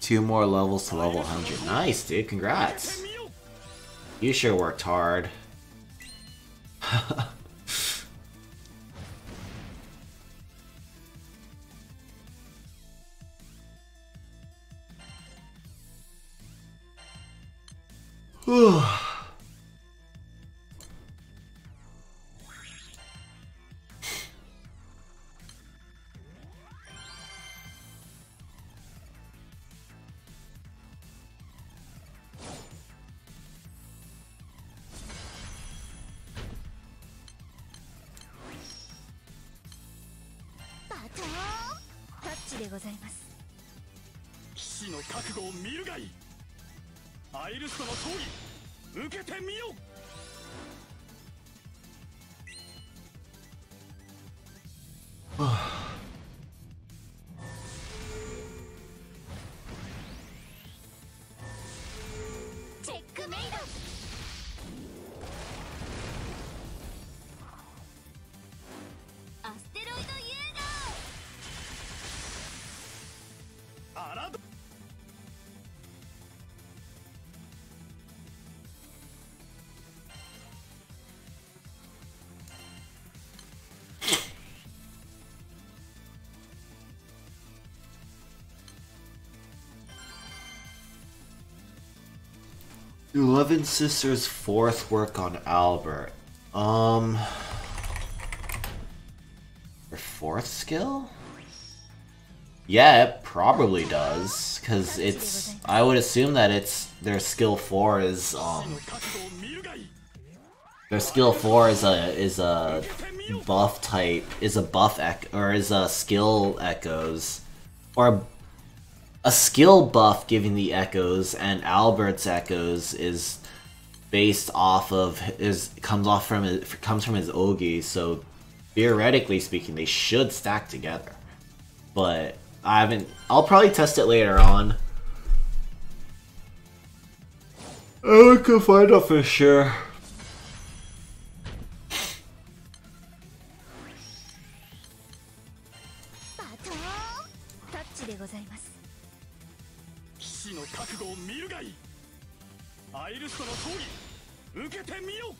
Two more levels to level 100. Nice, dude. Congrats. You sure worked hard. Eleven Sisters' fourth work on Albert. Her fourth skill? Yeah, it probably does, because it's... I would assume that it's... Their skill 4 is, Their skill 4 is a buff type, is a skill echoes. Or a skill buff giving the echoes, and Albert's echoes is based off of comes from his Ogi, so theoretically speaking they should stack together. But I'll probably test it later on. I can find out for sure. チでございます。騎士の覚悟を見るがいい。アイルストの葬儀受けてみよ。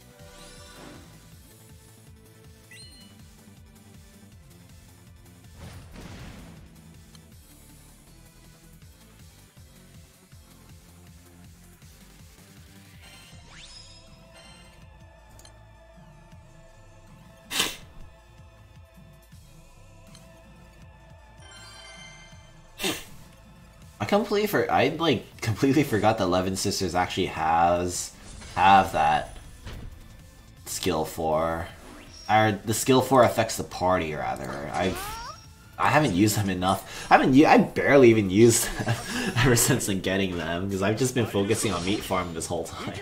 I like completely forgot that 11 Sisters actually have that skill 4. Or the skill 4 affects the party rather. I haven't used them enough. I barely even used them ever since I'm getting them because I've just been focusing on meat farm this whole time.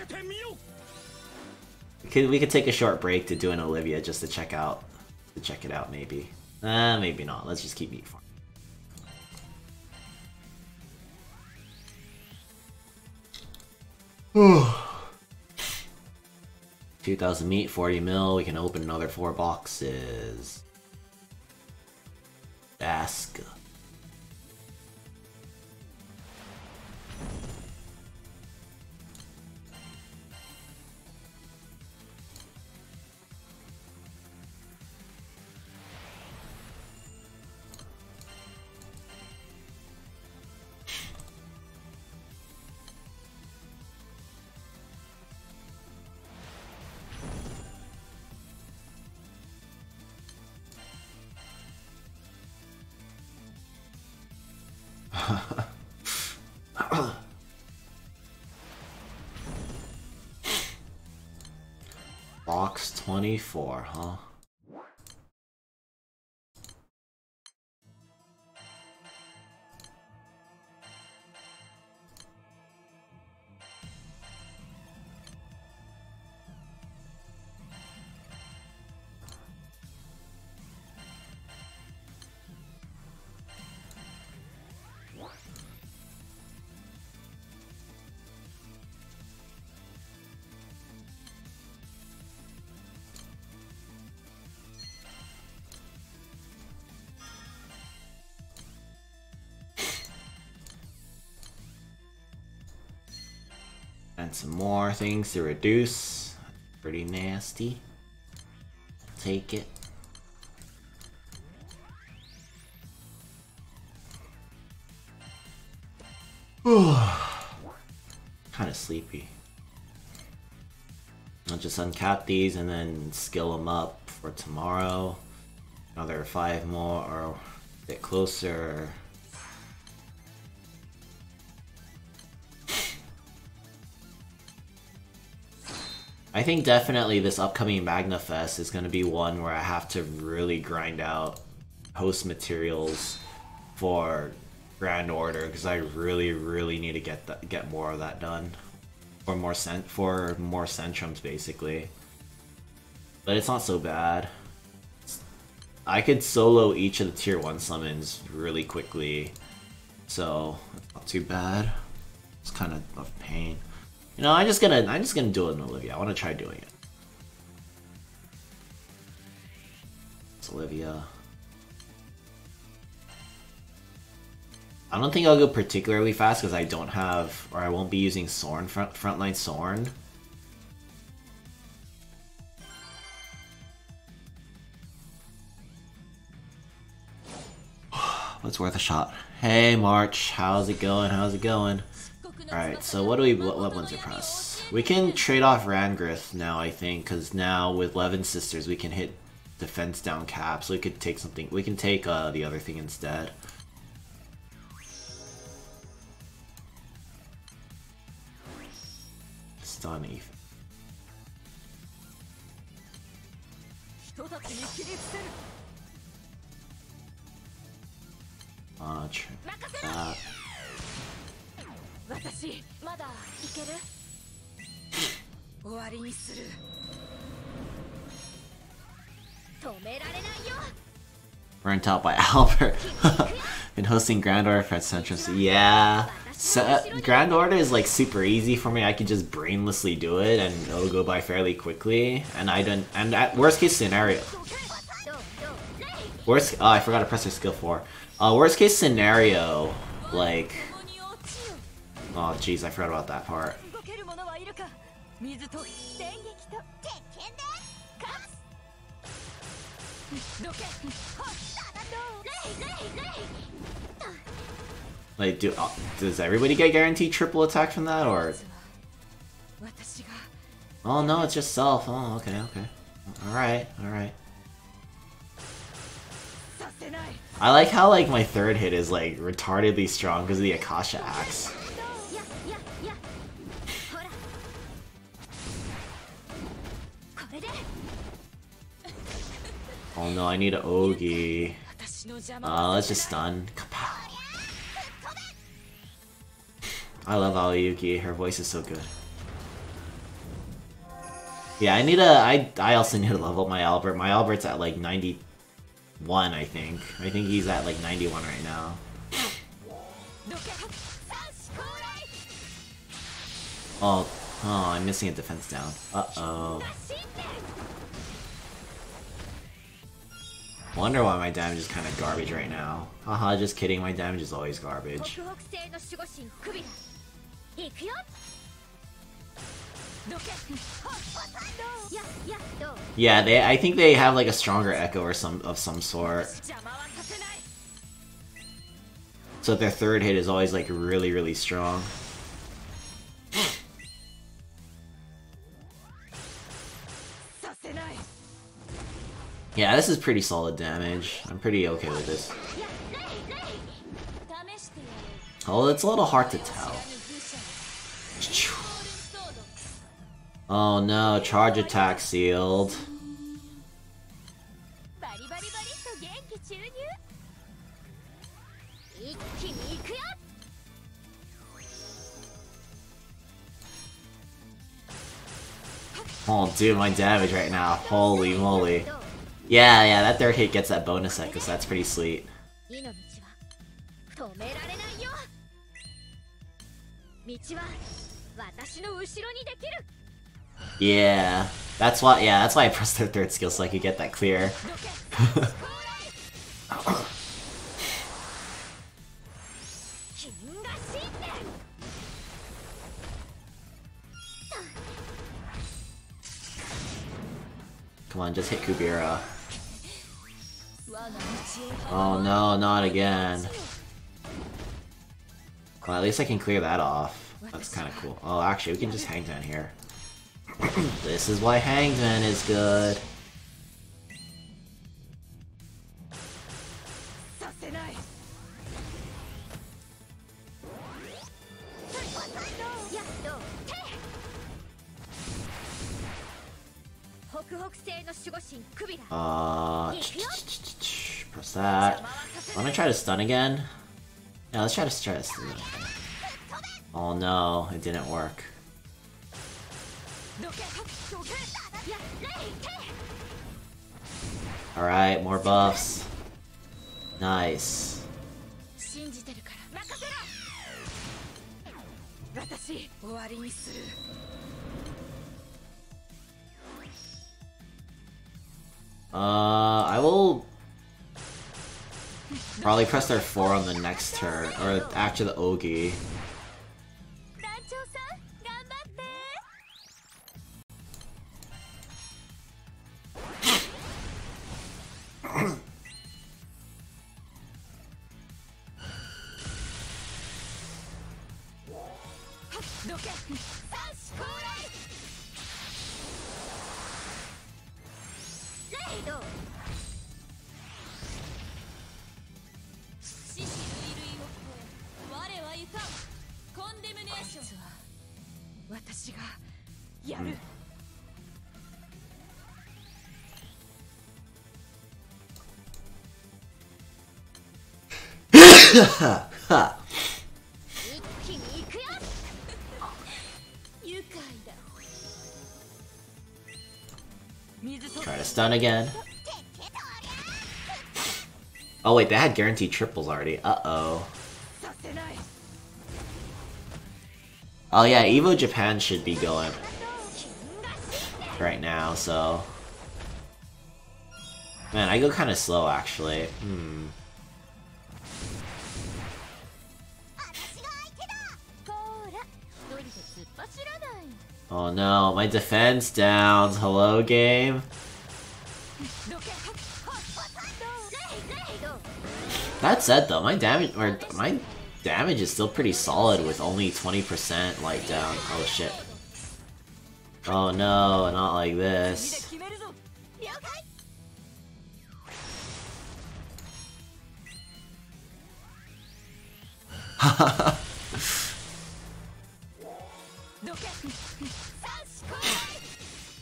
We could take a short break to do an Olivia just to check it out maybe. Maybe not. Let's just keep meat farm. 2,000 meat, 40 mil. We can open another 4 boxes. Ask. Box 24, huh? And some more things to reduce. Pretty nasty. Take it. Kind of sleepy. I'll just uncap these and then skill them up for tomorrow. Another 5 more or a bit closer. I think definitely this upcoming Magna Fest is going to be one where I have to really grind out host materials for Grand Order because I really need to get more of that done, or more centrums basically. But it's not so bad. I could solo each of the tier 1 summons really quickly, so it's not too bad. It's kind of a pain. You know, I'm just gonna do it in Olivia. I want to try doing it. It's Olivia. I don't think I'll go particularly fast because I don't have, or I won't be using Sorn, frontline Sorn. It's worth a shot. Hey March, how's it going? How's it going? Alright, so what ones to press? We can trade off Rangrith now, I think, because now with 11 Sisters we can hit defense down cap, so we could take something. We can take the other thing instead. Stun Ethan. That. 私まだいける？終わりにする。止められないよ。Burnt out by Albert. Been hosting Grand Order for Central. Yeah. Grand Order is like super easy for me. I can just brainlessly do it and it'll go by fairly quickly. And at worst case scenario. Worst. Oh, I forgot to press her skill 4. Worst case scenario, like. Oh, jeez, I forgot about that part. Like, does everybody get guaranteed triple attack from that, or? Oh no, it's just self. Oh, okay, okay. Alright, alright. I like how, like, my third hit is, like, retardedly strong because of the Akasha Axe. Oh no, I need an Ogi. Let's just stun. Kapow. I love Aoyuki, her voice is so good. Yeah, I also need to level up my Albert. My Albert's at like 91, I think. I think he's at like 91 right now. Oh, I'm missing a defense down. Uh-oh. Wonder why my damage is kind of garbage right now. Haha, just kidding, my damage is always garbage. Yeah, I think they have like a stronger echo or of some sort. So their third hit is always like really, really strong. Yeah, this is pretty solid damage. I'm pretty okay with this. Oh, it's a little hard to tell. Oh no, charge attack sealed. Oh dude, my damage right now. Holy moly. Yeah, that third hit gets that bonus echo, so that's pretty sweet. Yeah, that's why I pressed their third skill so I could get that clear. Come on, just hit Kubira. Oh no, not again. Well, at least I can clear that off. That's kind of cool. Oh, actually, we can just Hangman here. This is why Hangman is good. Press that. I'm gonna try to stun again. Yeah, let's try to stun again. Oh no, it didn't work. Alright, more buffs. Nice. I will probably press their 4 on the next turn, or after the Ogi. Try to stun again. Oh wait, they had guaranteed triples already. Uh-oh. Oh yeah, Evo Japan should be going right now, so... Man, I go kind of slow, actually. Oh no, my defense downs. Hello, game? That said, though, my damage is still pretty solid with only 20% light down. Oh shit. Oh no, not like this.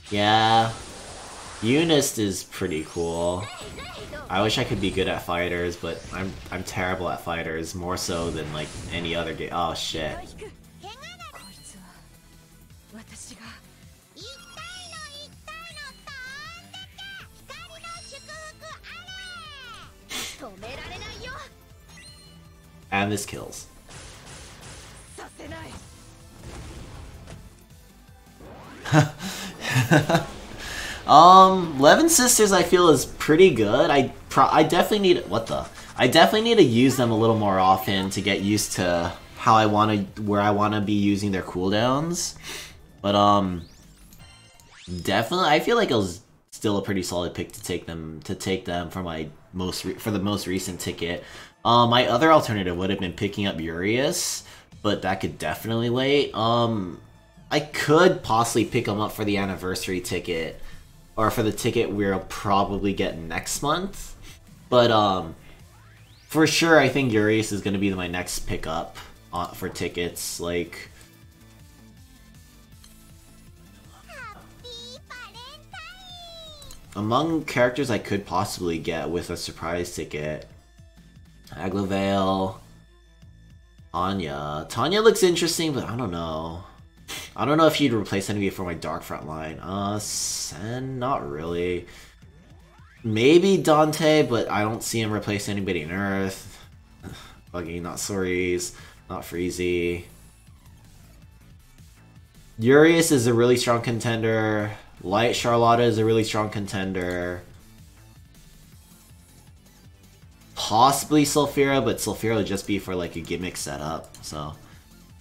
Yeah, Eunice is pretty cool. I wish I could be good at fighters, but I'm terrible at fighters, more so than like any other game. Oh shit. And this kills. Levin Sisters I feel is pretty good. I definitely need I definitely need to use them a little more often to get used to how where I want to be using their cooldowns. But definitely I feel like it was still a pretty solid pick to take them for my the most recent ticket. My other alternative would have been picking up Urias, but that could definitely wait. I could possibly pick them up for the anniversary ticket, or for the ticket we'll probably get next month. But for sure, I think Urias is going to be my next pickup for tickets. Like, among characters I could possibly get with a surprise ticket, Aglavale, Anya. Tanya looks interesting, but I don't know. I don't know if he'd replace anybody for my Dark Front line. Sen, not really. Maybe Dante, but I don't see him replace anybody in Earth. Buggy, not Soris, not Freezy. Urias is a really strong contender. Light Charlotta is a really strong contender. Possibly Sulfira, but Sulfira would just be for like a gimmick setup, so...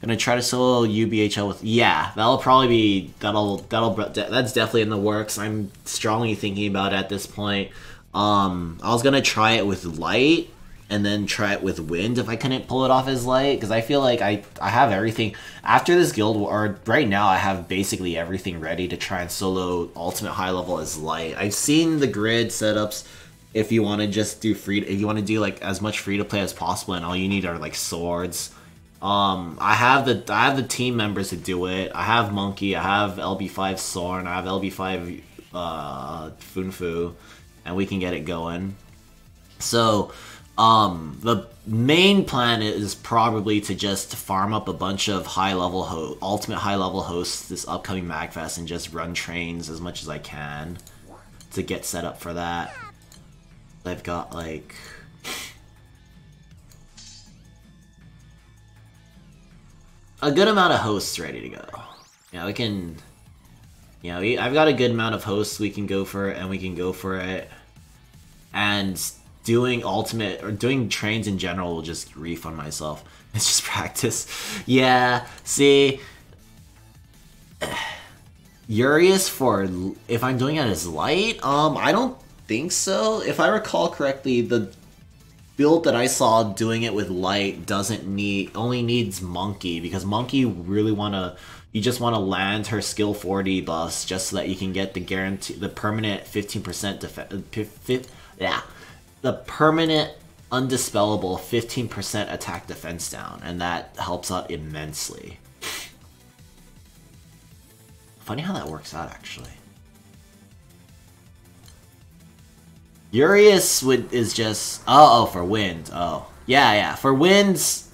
Gonna try to solo UBHL with... Yeah, that'll probably be... That's definitely in the works. I'm strongly thinking about it at this point. I was gonna try it with Light, and then try it with Wind if I couldn't pull it off as Light, because I feel like I have everything... After this guild, or right now, I have basically everything ready to try and solo Ultimate High Level as Light. I've seen the grid setups if you want to just do if you want to do like as much free to play as possible, and all you need are like swords. I have the team members to do it. I have Monkey, I have LB5 Sorn, I have LB5 Funfu, and we can get it going. So, the main plan is probably to just farm up a bunch of ultimate high level hosts this upcoming Magfest and just run trains as much as I can to get set up for that. I've got like... a good amount of hosts ready to go. Yeah, we can... You know, I've got a good amount of hosts we can go for it, and we can go for it. And doing ultimate, or doing trains in general will just refund myself. It's just practice. Yeah, see... Urias for... If I'm doing it as Light? I don't think so. If I recall correctly, the build that I saw doing it with Light only needs Monkey, because Monkey really you just want to land her skill 40 buffs just so that you can get the permanent 15% the permanent undispellable 15% attack defense down, and that helps out immensely. Funny how that works out, actually. Urias is just... Oh, for Wind. Oh. Yeah. For Winds...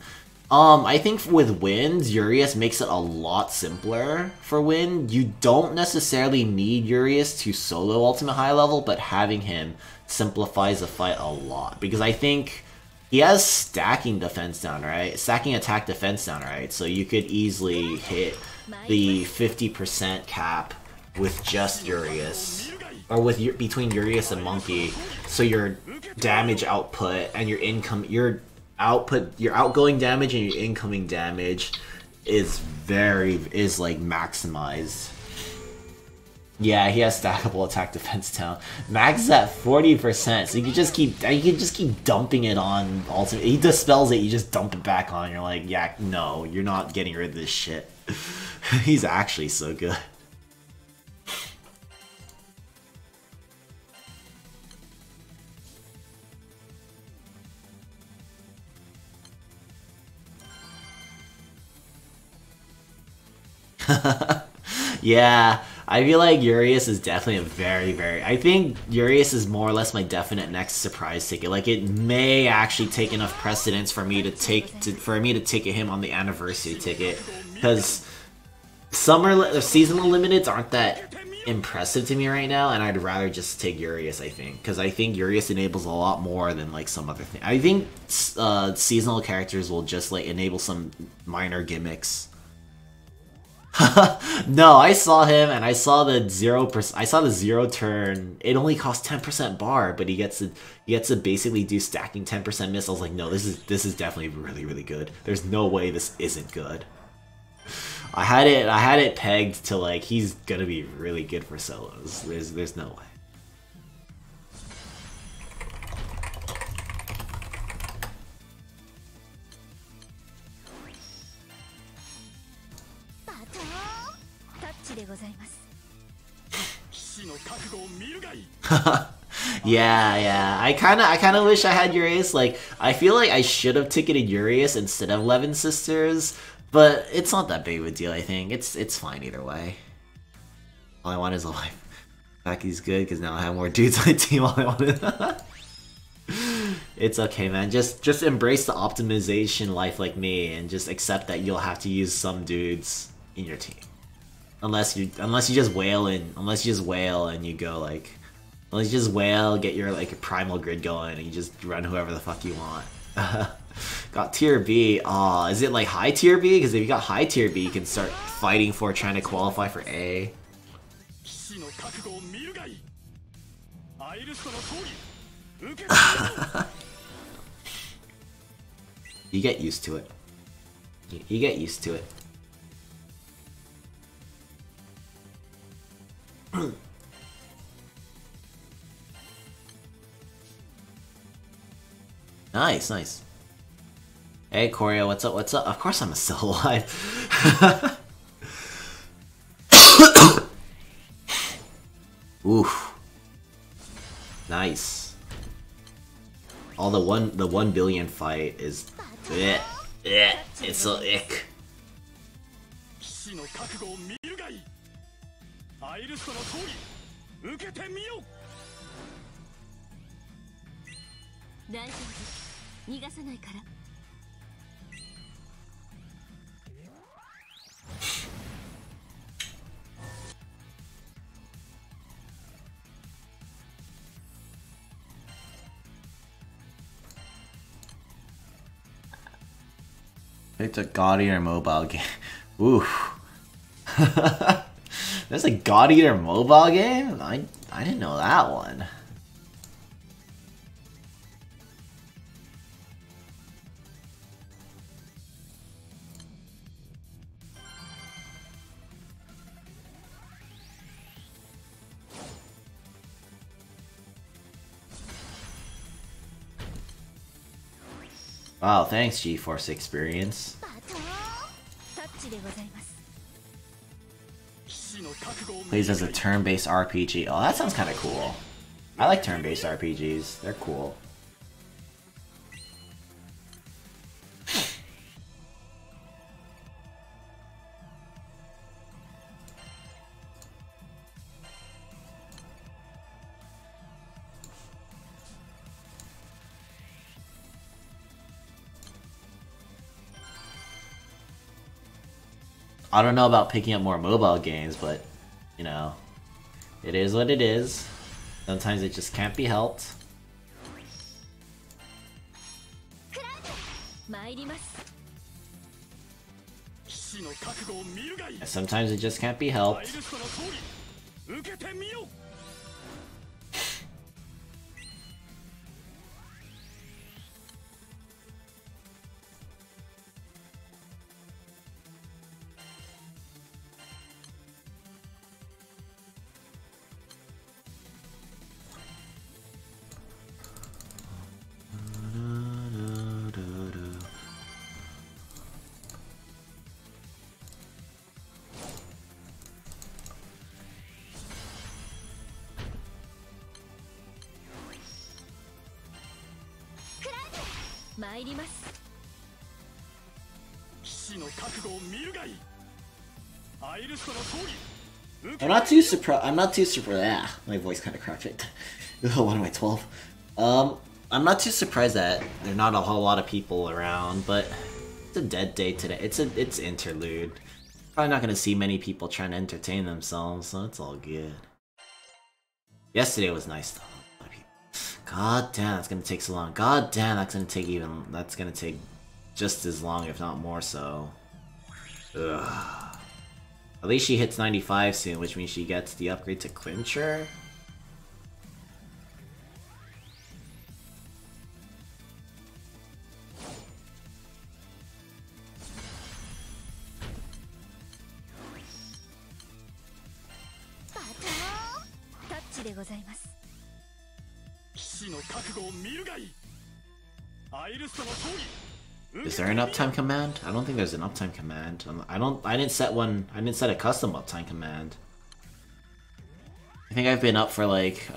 I think with Wind, Urias makes it a lot simpler for Wind. You don't necessarily need Urias to solo Ultimate High Level, but having him simplifies the fight a lot. Because I think he has stacking defense down, right? Stacking attack defense down, right? So you could easily hit the 50% cap with just Urias. or with between Urias and Monkey, so your damage output and your your outgoing damage and your incoming damage is like maximized. Yeah, he has stackable attack defense down. Max is at 40%, so you can just keep dumping it on ultimate. He dispels it, you just dump it back on. You're like, yeah, no, you're not getting rid of this shit. He's actually so good. Yeah, I feel like Urias is definitely a very... I think Urias is more or less my definite next surprise ticket. Like, it may actually take enough precedence for me to ticket him on the anniversary ticket, because seasonal limiteds aren't that impressive to me right now, and I'd rather just take Urias, I think, because I think Urias enables a lot more than like some other thing. I think seasonal characters will just like enable some minor gimmicks. No, I saw him and I saw the 0%. I saw the 0 turn. It only costs 10% bar, but he gets to basically do stacking 10% miss. I was like, no, this is definitely really good. There's no way this isn't good. I had it pegged to like he's gonna be really good for solos. There's no way. Yeah. I kind of wish I had Urias. Like, I feel like I should have ticketed Urias instead of Levin Sisters, but it's not that big of a deal. I think it's fine either way. All I want is a life. Baki's good because now I have more dudes on my team. All I wanted. It's okay, man. Just embrace the optimization life like me, and just accept that you'll have to use some dudes in your team. Unless you just whale and you go like, unless you just whale, get your like a primal grid going, and you just run whoever the fuck you want. Got tier B. Aw, is it like high tier B? Because if you got high tier B, you can start fighting for trying to qualify for A. You get used to it. You get used to it. Nice. Hey, Koryo, what's up? Of course I'm still alive. Oof. Nice. All the 1 billion fight is... It's so ick. It's a God Eater mobile game. Ooh. There's a God Eater mobile game? I didn't know that one. Wow, thanks GeForce Experience. Plays as a turn-based RPG. Oh, that sounds kind of cool. I like turn-based RPGs. They're cool. I don't know about picking up more mobile games, but, you know, it is what it is. Sometimes it just can't be helped. Sometimes it just can't be helped. 参ります。騎士の覚悟を見るがいい。アイルストの闘技。 I'm not too surprised. I'm not too surprised. Ah, my voice kind of cracked it. What am I, 12? I'm not too surprised that there are not a whole lot of people around, but it's a dead day today. It's interlude. Probably not gonna see many people trying to entertain themselves, so it's all good. Yesterday was nice though. God damn, that's gonna take so long. God damn, that's gonna take just as long, if not more so. Ugh. At least she hits 95 soon, which means she gets the upgrade to Clincher. Is there an uptime command? I don't think there's an uptime command. I didn't set one. I didn't set a custom uptime command. I think I've been up for like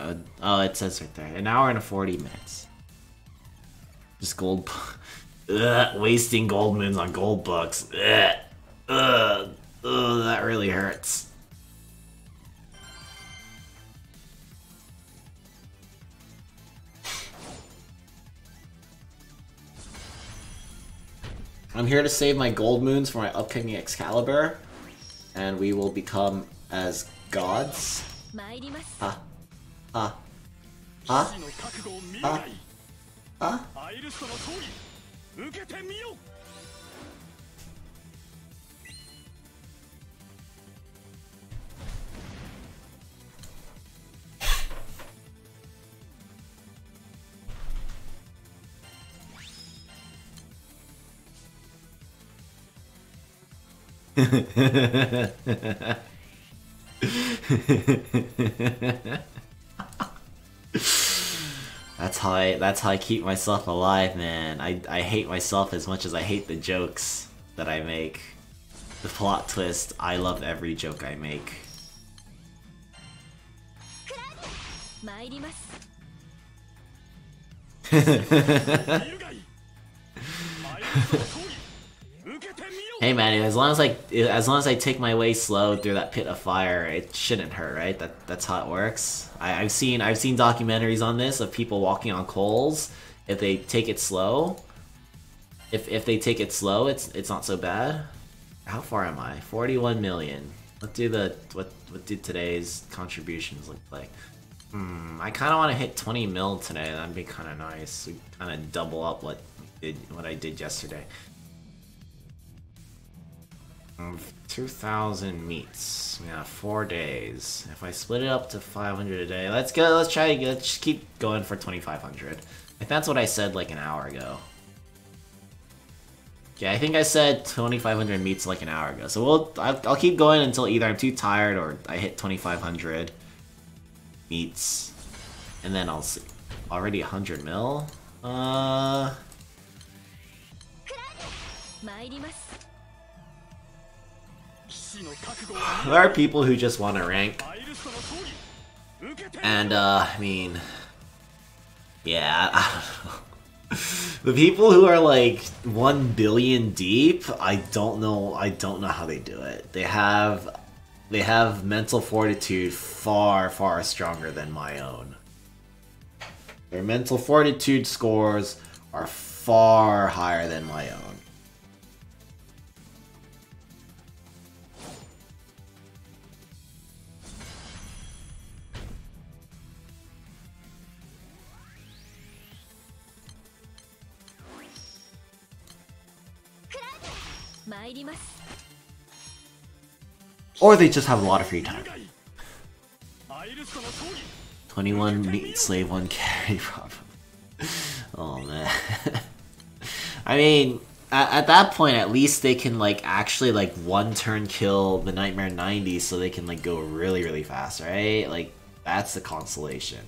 oh, it says right there, an hour and 40 minutes. Just gold. Wasting gold moons on gold bucks. That really hurts. I'm here to save my gold moons for my upcoming Excalibur, and we will become as gods. Huh? Huh? Huh? Huh? Huh? That's how I keep myself alive, man. I hate myself as much as I hate the jokes that I make. The plot twist, I love every joke I make. Hey man, as long as I take my way slow through that pit of fire, it shouldn't hurt, right? That's how it works. I've seen documentaries on this of people walking on coals. If they take it slow, if they take it slow, it's not so bad. How far am I? 41 million. What do today's contributions look like? I kind of want to hit 20 mil today. That'd be kind of nice. We kind of double up what I did yesterday. 2,000 meats. Yeah, 4 days. If I split it up to 500 a day, let's go. Let's keep going for 2,500. Like that's what I said like an hour ago. Yeah, I think I said 2,500 meats like an hour ago. So I'll keep going until either I'm too tired or I hit 2,500 meats, and then I'll see. Already 100 mil. There are people who just want to rank, and I mean, yeah, I don't know. The people who are like 1 billion deep, I don't know how they do it. They have mental fortitude far stronger than my own. Their mental fortitude scores are far higher than my own. Or they just have a lot of free time. 21 meat slave, 1 carry problem. Oh man. I mean, at that point, at least they can like actually like 1-turn kill the Nightmare 90 so they can like go really fast, right? Like that's the consolation.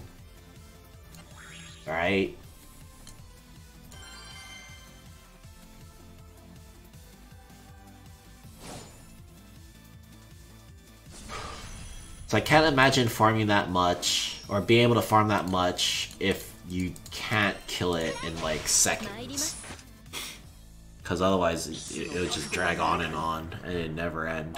Alright? So I can't imagine farming that much, or being able to farm that much, if you can't kill it in like seconds. Because otherwise it would just drag on and it'd never end.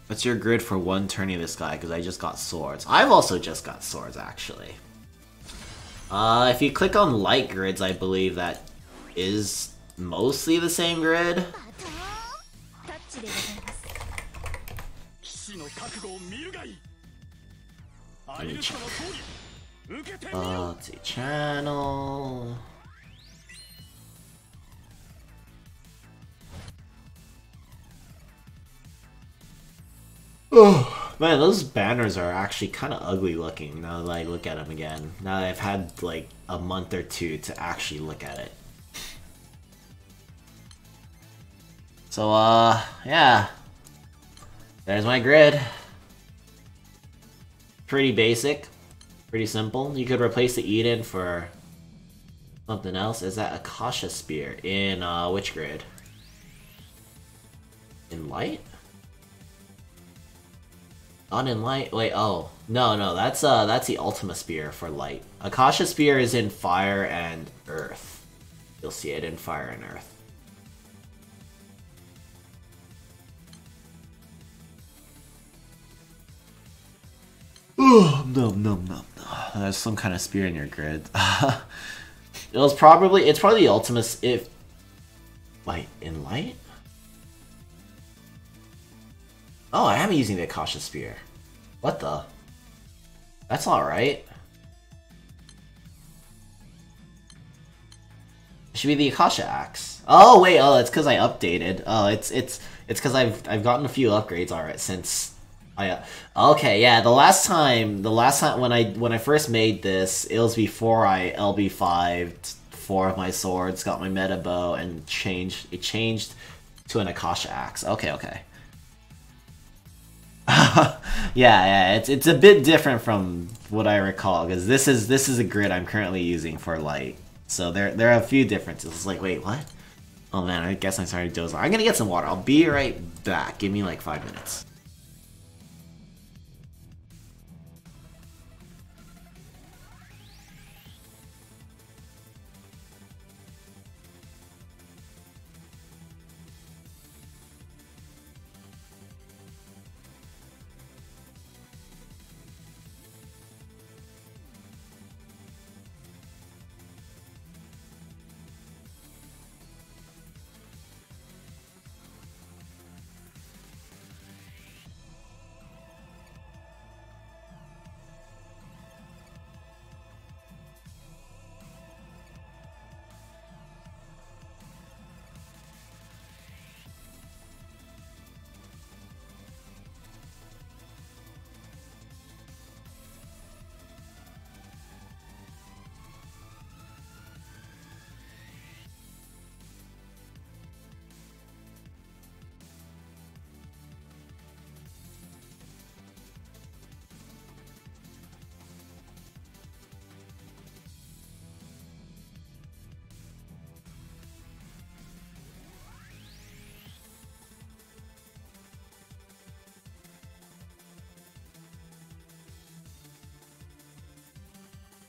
What's your grid for one turning this guy? Because I just got swords. I've also just got swords, actually. If you click on light grids, I believe that is mostly the same grid. Let me check. Let's see, channel... Oh, man, those banners are actually kind of ugly looking now that I look at them again. Now that I've had like a month or two to actually look at it. So, yeah. There's my grid. Pretty basic. Pretty simple. You could replace the Eden for something else. Is that Akasha Spear in, which grid? In light? Not in light? Wait, oh. No, that's the Ultima Spear for light. Akasha Spear is in fire and earth. You'll see it in fire and earth. Oh, no. There's some kind of spear in your grid. It's probably the Ultima if... Wait, in light? Oh, I am using the Akasha Spear. What the? That's not right. It should be the Akasha Axe. Oh wait, oh it's because I updated. Oh, it's because I've gotten a few upgrades already since I. Okay, yeah. The last time when I first made this, it was before I LB5'd 4 of my swords, got my meta bow, and it changed to an Akasha Axe. Okay. yeah, it's a bit different from what I recall because this is a grid I'm currently using for light. So there are a few differences. It's like, wait, what? Oh man, I guess I'm starting to doze off. I'm gonna get some water. I'll be right back. Give me like 5 minutes.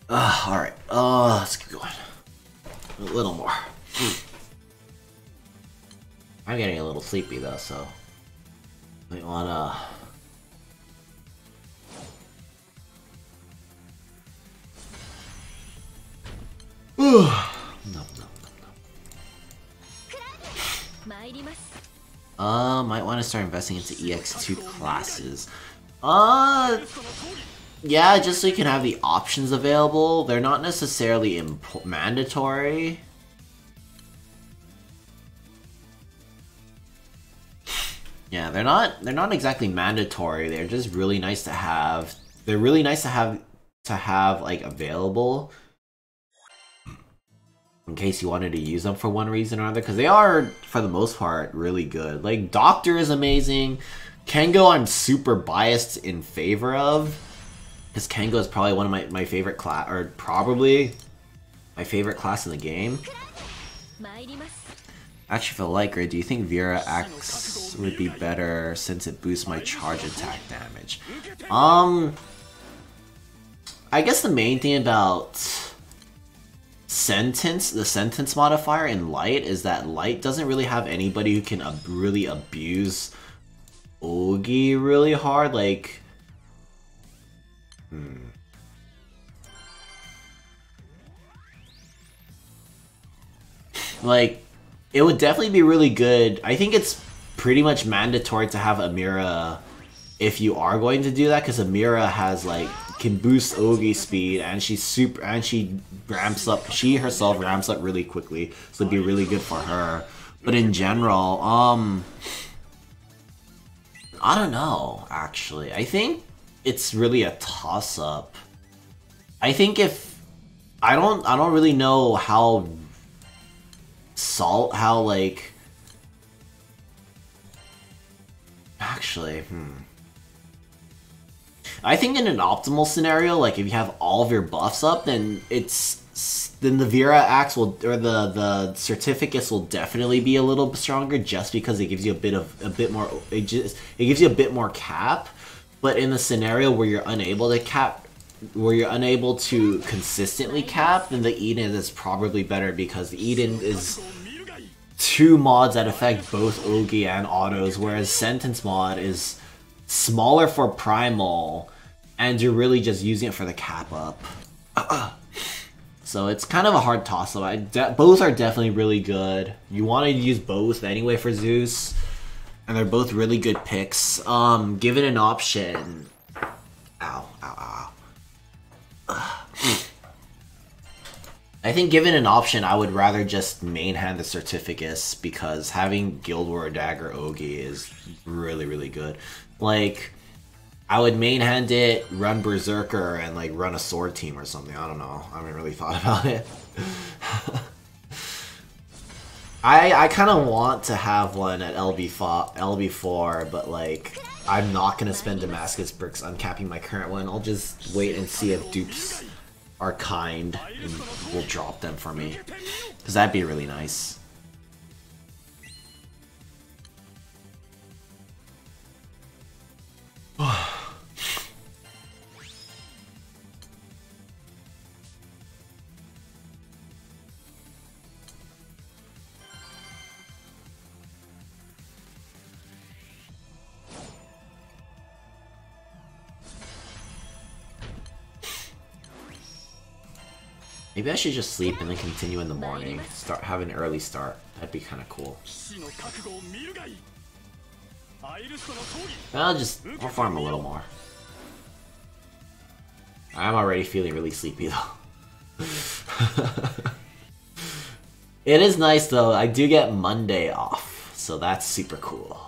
Alright. Let's keep going. A little more. I'm getting a little sleepy though, so might wanna... No. Might want to start investing into EX2 classes. Yeah, just so you can have the options available. They're not necessarily mandatory. Yeah, they're not exactly mandatory. They're just really nice to have. They're really nice to have like available. in case you wanted to use them for one reason or another, because they are, for the most part, really good. Like, Doctor is amazing. Kengo I'm super biased in favor of, because Kengo is probably one of my favorite class, or probably my favorite class in the game. Actually, for the light grade, do you think Vera X would be better since it boosts my charge attack damage? I guess the main thing about the sentence modifier in Light is that Light doesn't really have anybody who can really abuse Ogi really hard. Like, like, it would definitely be really good. I think it's pretty much mandatory to have Amira if you are going to do that, because Amira has like can boost Ogi speed, and she ramps up. She herself ramps up really quickly, so it'd be really good for her. But in general, I don't know. Actually, I think it's really a toss-up. I think if I don't really know how like actually, I think in an optimal scenario, like if you have all of your buffs up, then the Vera Axe will, or the certificates will definitely be a little stronger, just because it gives you a bit more cap. But in the scenario where you're unable to consistently cap, then the Eden is probably better, because the Eden is two mods that affect both Ogi and autos, whereas Sentence mod is smaller for primal, and you're really just using it for the cap up. So it's kind of a hard toss-up. Both are definitely really good. You want to use both anyway for Zeus, and they're both really good picks. Given an option... Ow, ow, ow. I think given an option, I would rather just main hand the Certificus, because having Guild War Dagger Ogi is really, really good. Like, I would main hand it, run Berserker, and like run a sword team or something. I don't know. I haven't really thought about it. I kind of want to have one at LB4, but like, I'm not going to spend Damascus bricks uncapping my current one. I'll just wait and see if dupes are kind and will drop them for me, because that'd be really nice. Maybe I should just sleep and then continue in the morning. Have an early start. That'd be kind of cool. I'll farm a little more. I'm already feeling really sleepy though. It is nice though. I do get Monday off, so that's super cool.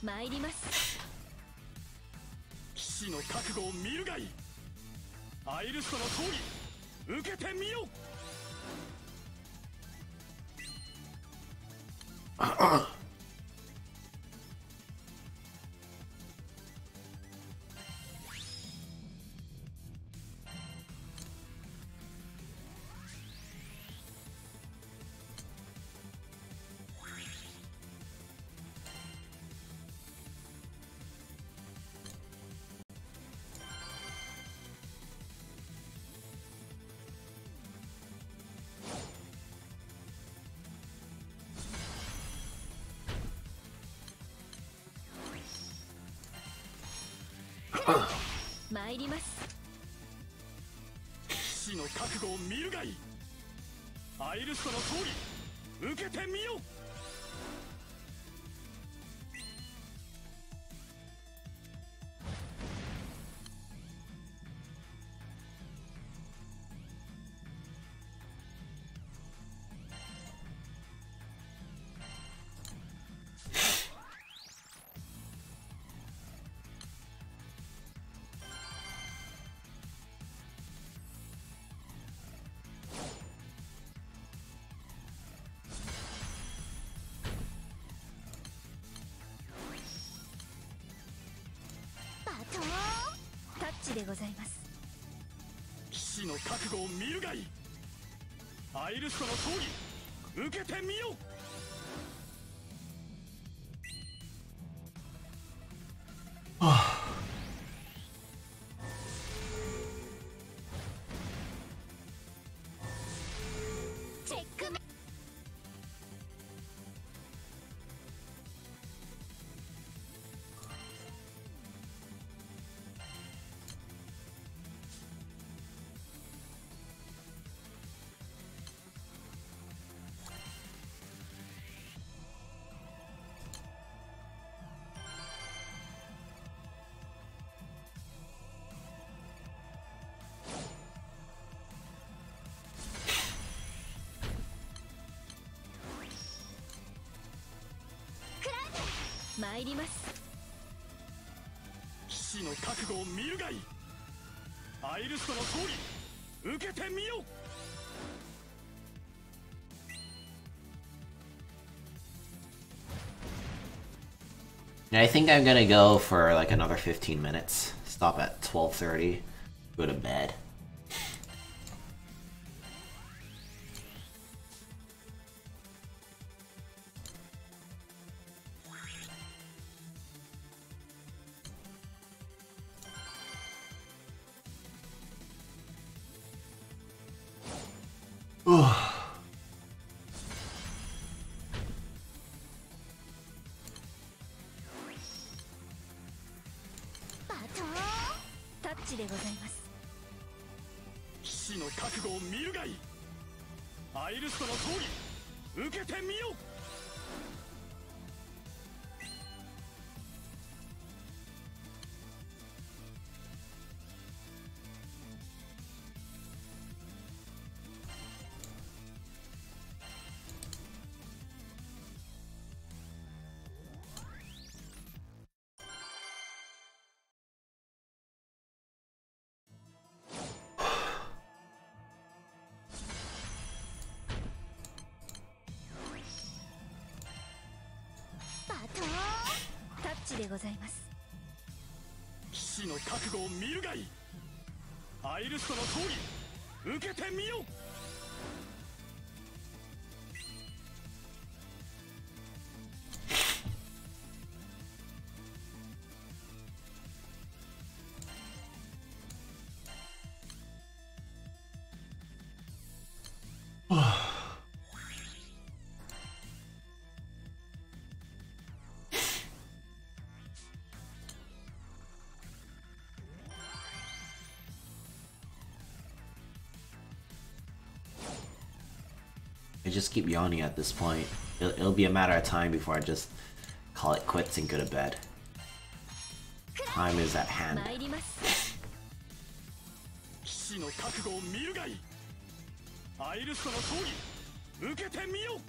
参ります。騎士の覚悟を見るがいい。アイルストの闘技受けてみよ。参ります。騎士の覚悟を見るがいい。アイルストの闘技受けてみよ。タッチでございます。騎士の覚悟を見るがいい。アイルストの闘技受けてみよ。チェックメ。参ります。騎士の覚悟を見るがいい。アイルストの闘技受けてみよ。I think I'm gonna go for like another 15 minutes. Stop at 12:30. Go to bed.タッチでございます。騎士の覚悟を見るがいい。アイルストの闘技受けてみよ。タッチでございます。騎士の覚悟を見るがいい。アイルストの闘技受けてみよ。I just keep yawning at this point. It'll be a matter of time before I just call it quits and go to bed. Time is at hand. 参ります。騎士の覚悟を見るがいい。アイルストの闘技受けてみよ。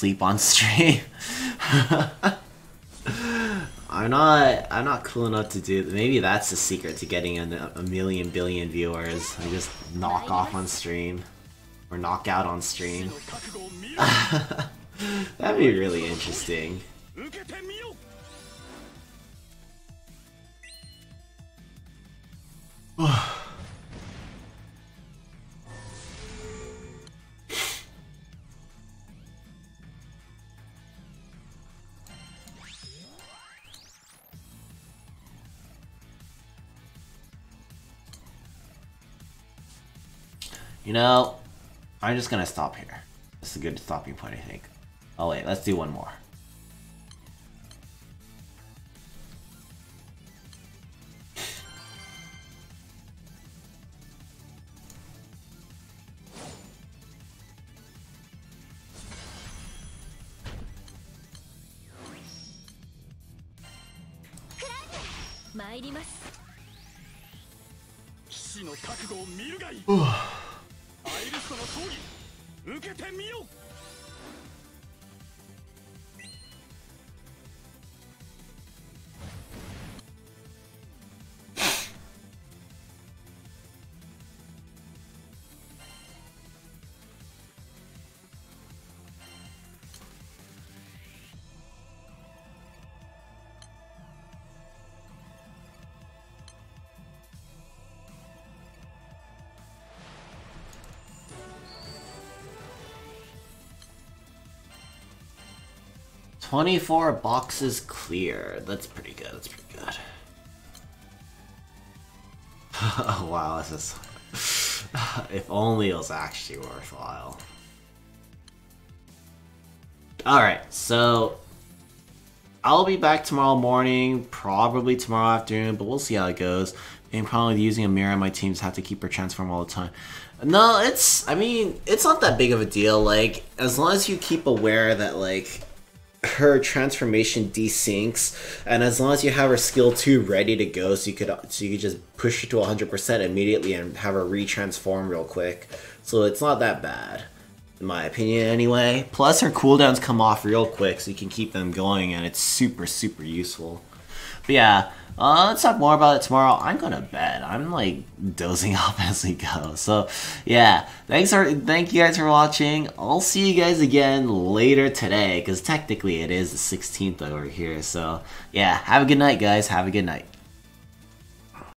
sleep on stream. I'm not cool enough to do. Maybe that's the secret to getting a million billion viewers. I just knock off on stream or knock out on stream. That'd be really interesting. You know, I'm just gonna stop here. This is a good stopping point, I think. Oh wait, let's do one more. $24 boxes clear. That's pretty good. That's pretty good. Oh, wow, this is... If only it was actually worthwhile. Alright, so... I'll be back tomorrow morning, probably tomorrow afternoon, but we'll see how it goes. I'm probably using a mirror on my teams, have to keep her transform all the time. No, I mean, it's not that big of a deal. Like, as long as you keep aware that, like, her transformation desyncs, and as long as you have her skill 2 ready to go, so you could just push her to 100% immediately and have her retransform real quick. So it's not that bad, in my opinion anyway. Plus her cooldowns come off real quick, so you can keep them going, and it's super useful. But yeah, let's talk more about it tomorrow. I'm going to bed. I'm like dozing off as we go. So yeah, thank you guys for watching. I'll see you guys again later today, because technically it is the 16th over here. So yeah, have a good night, guys. Have a good night.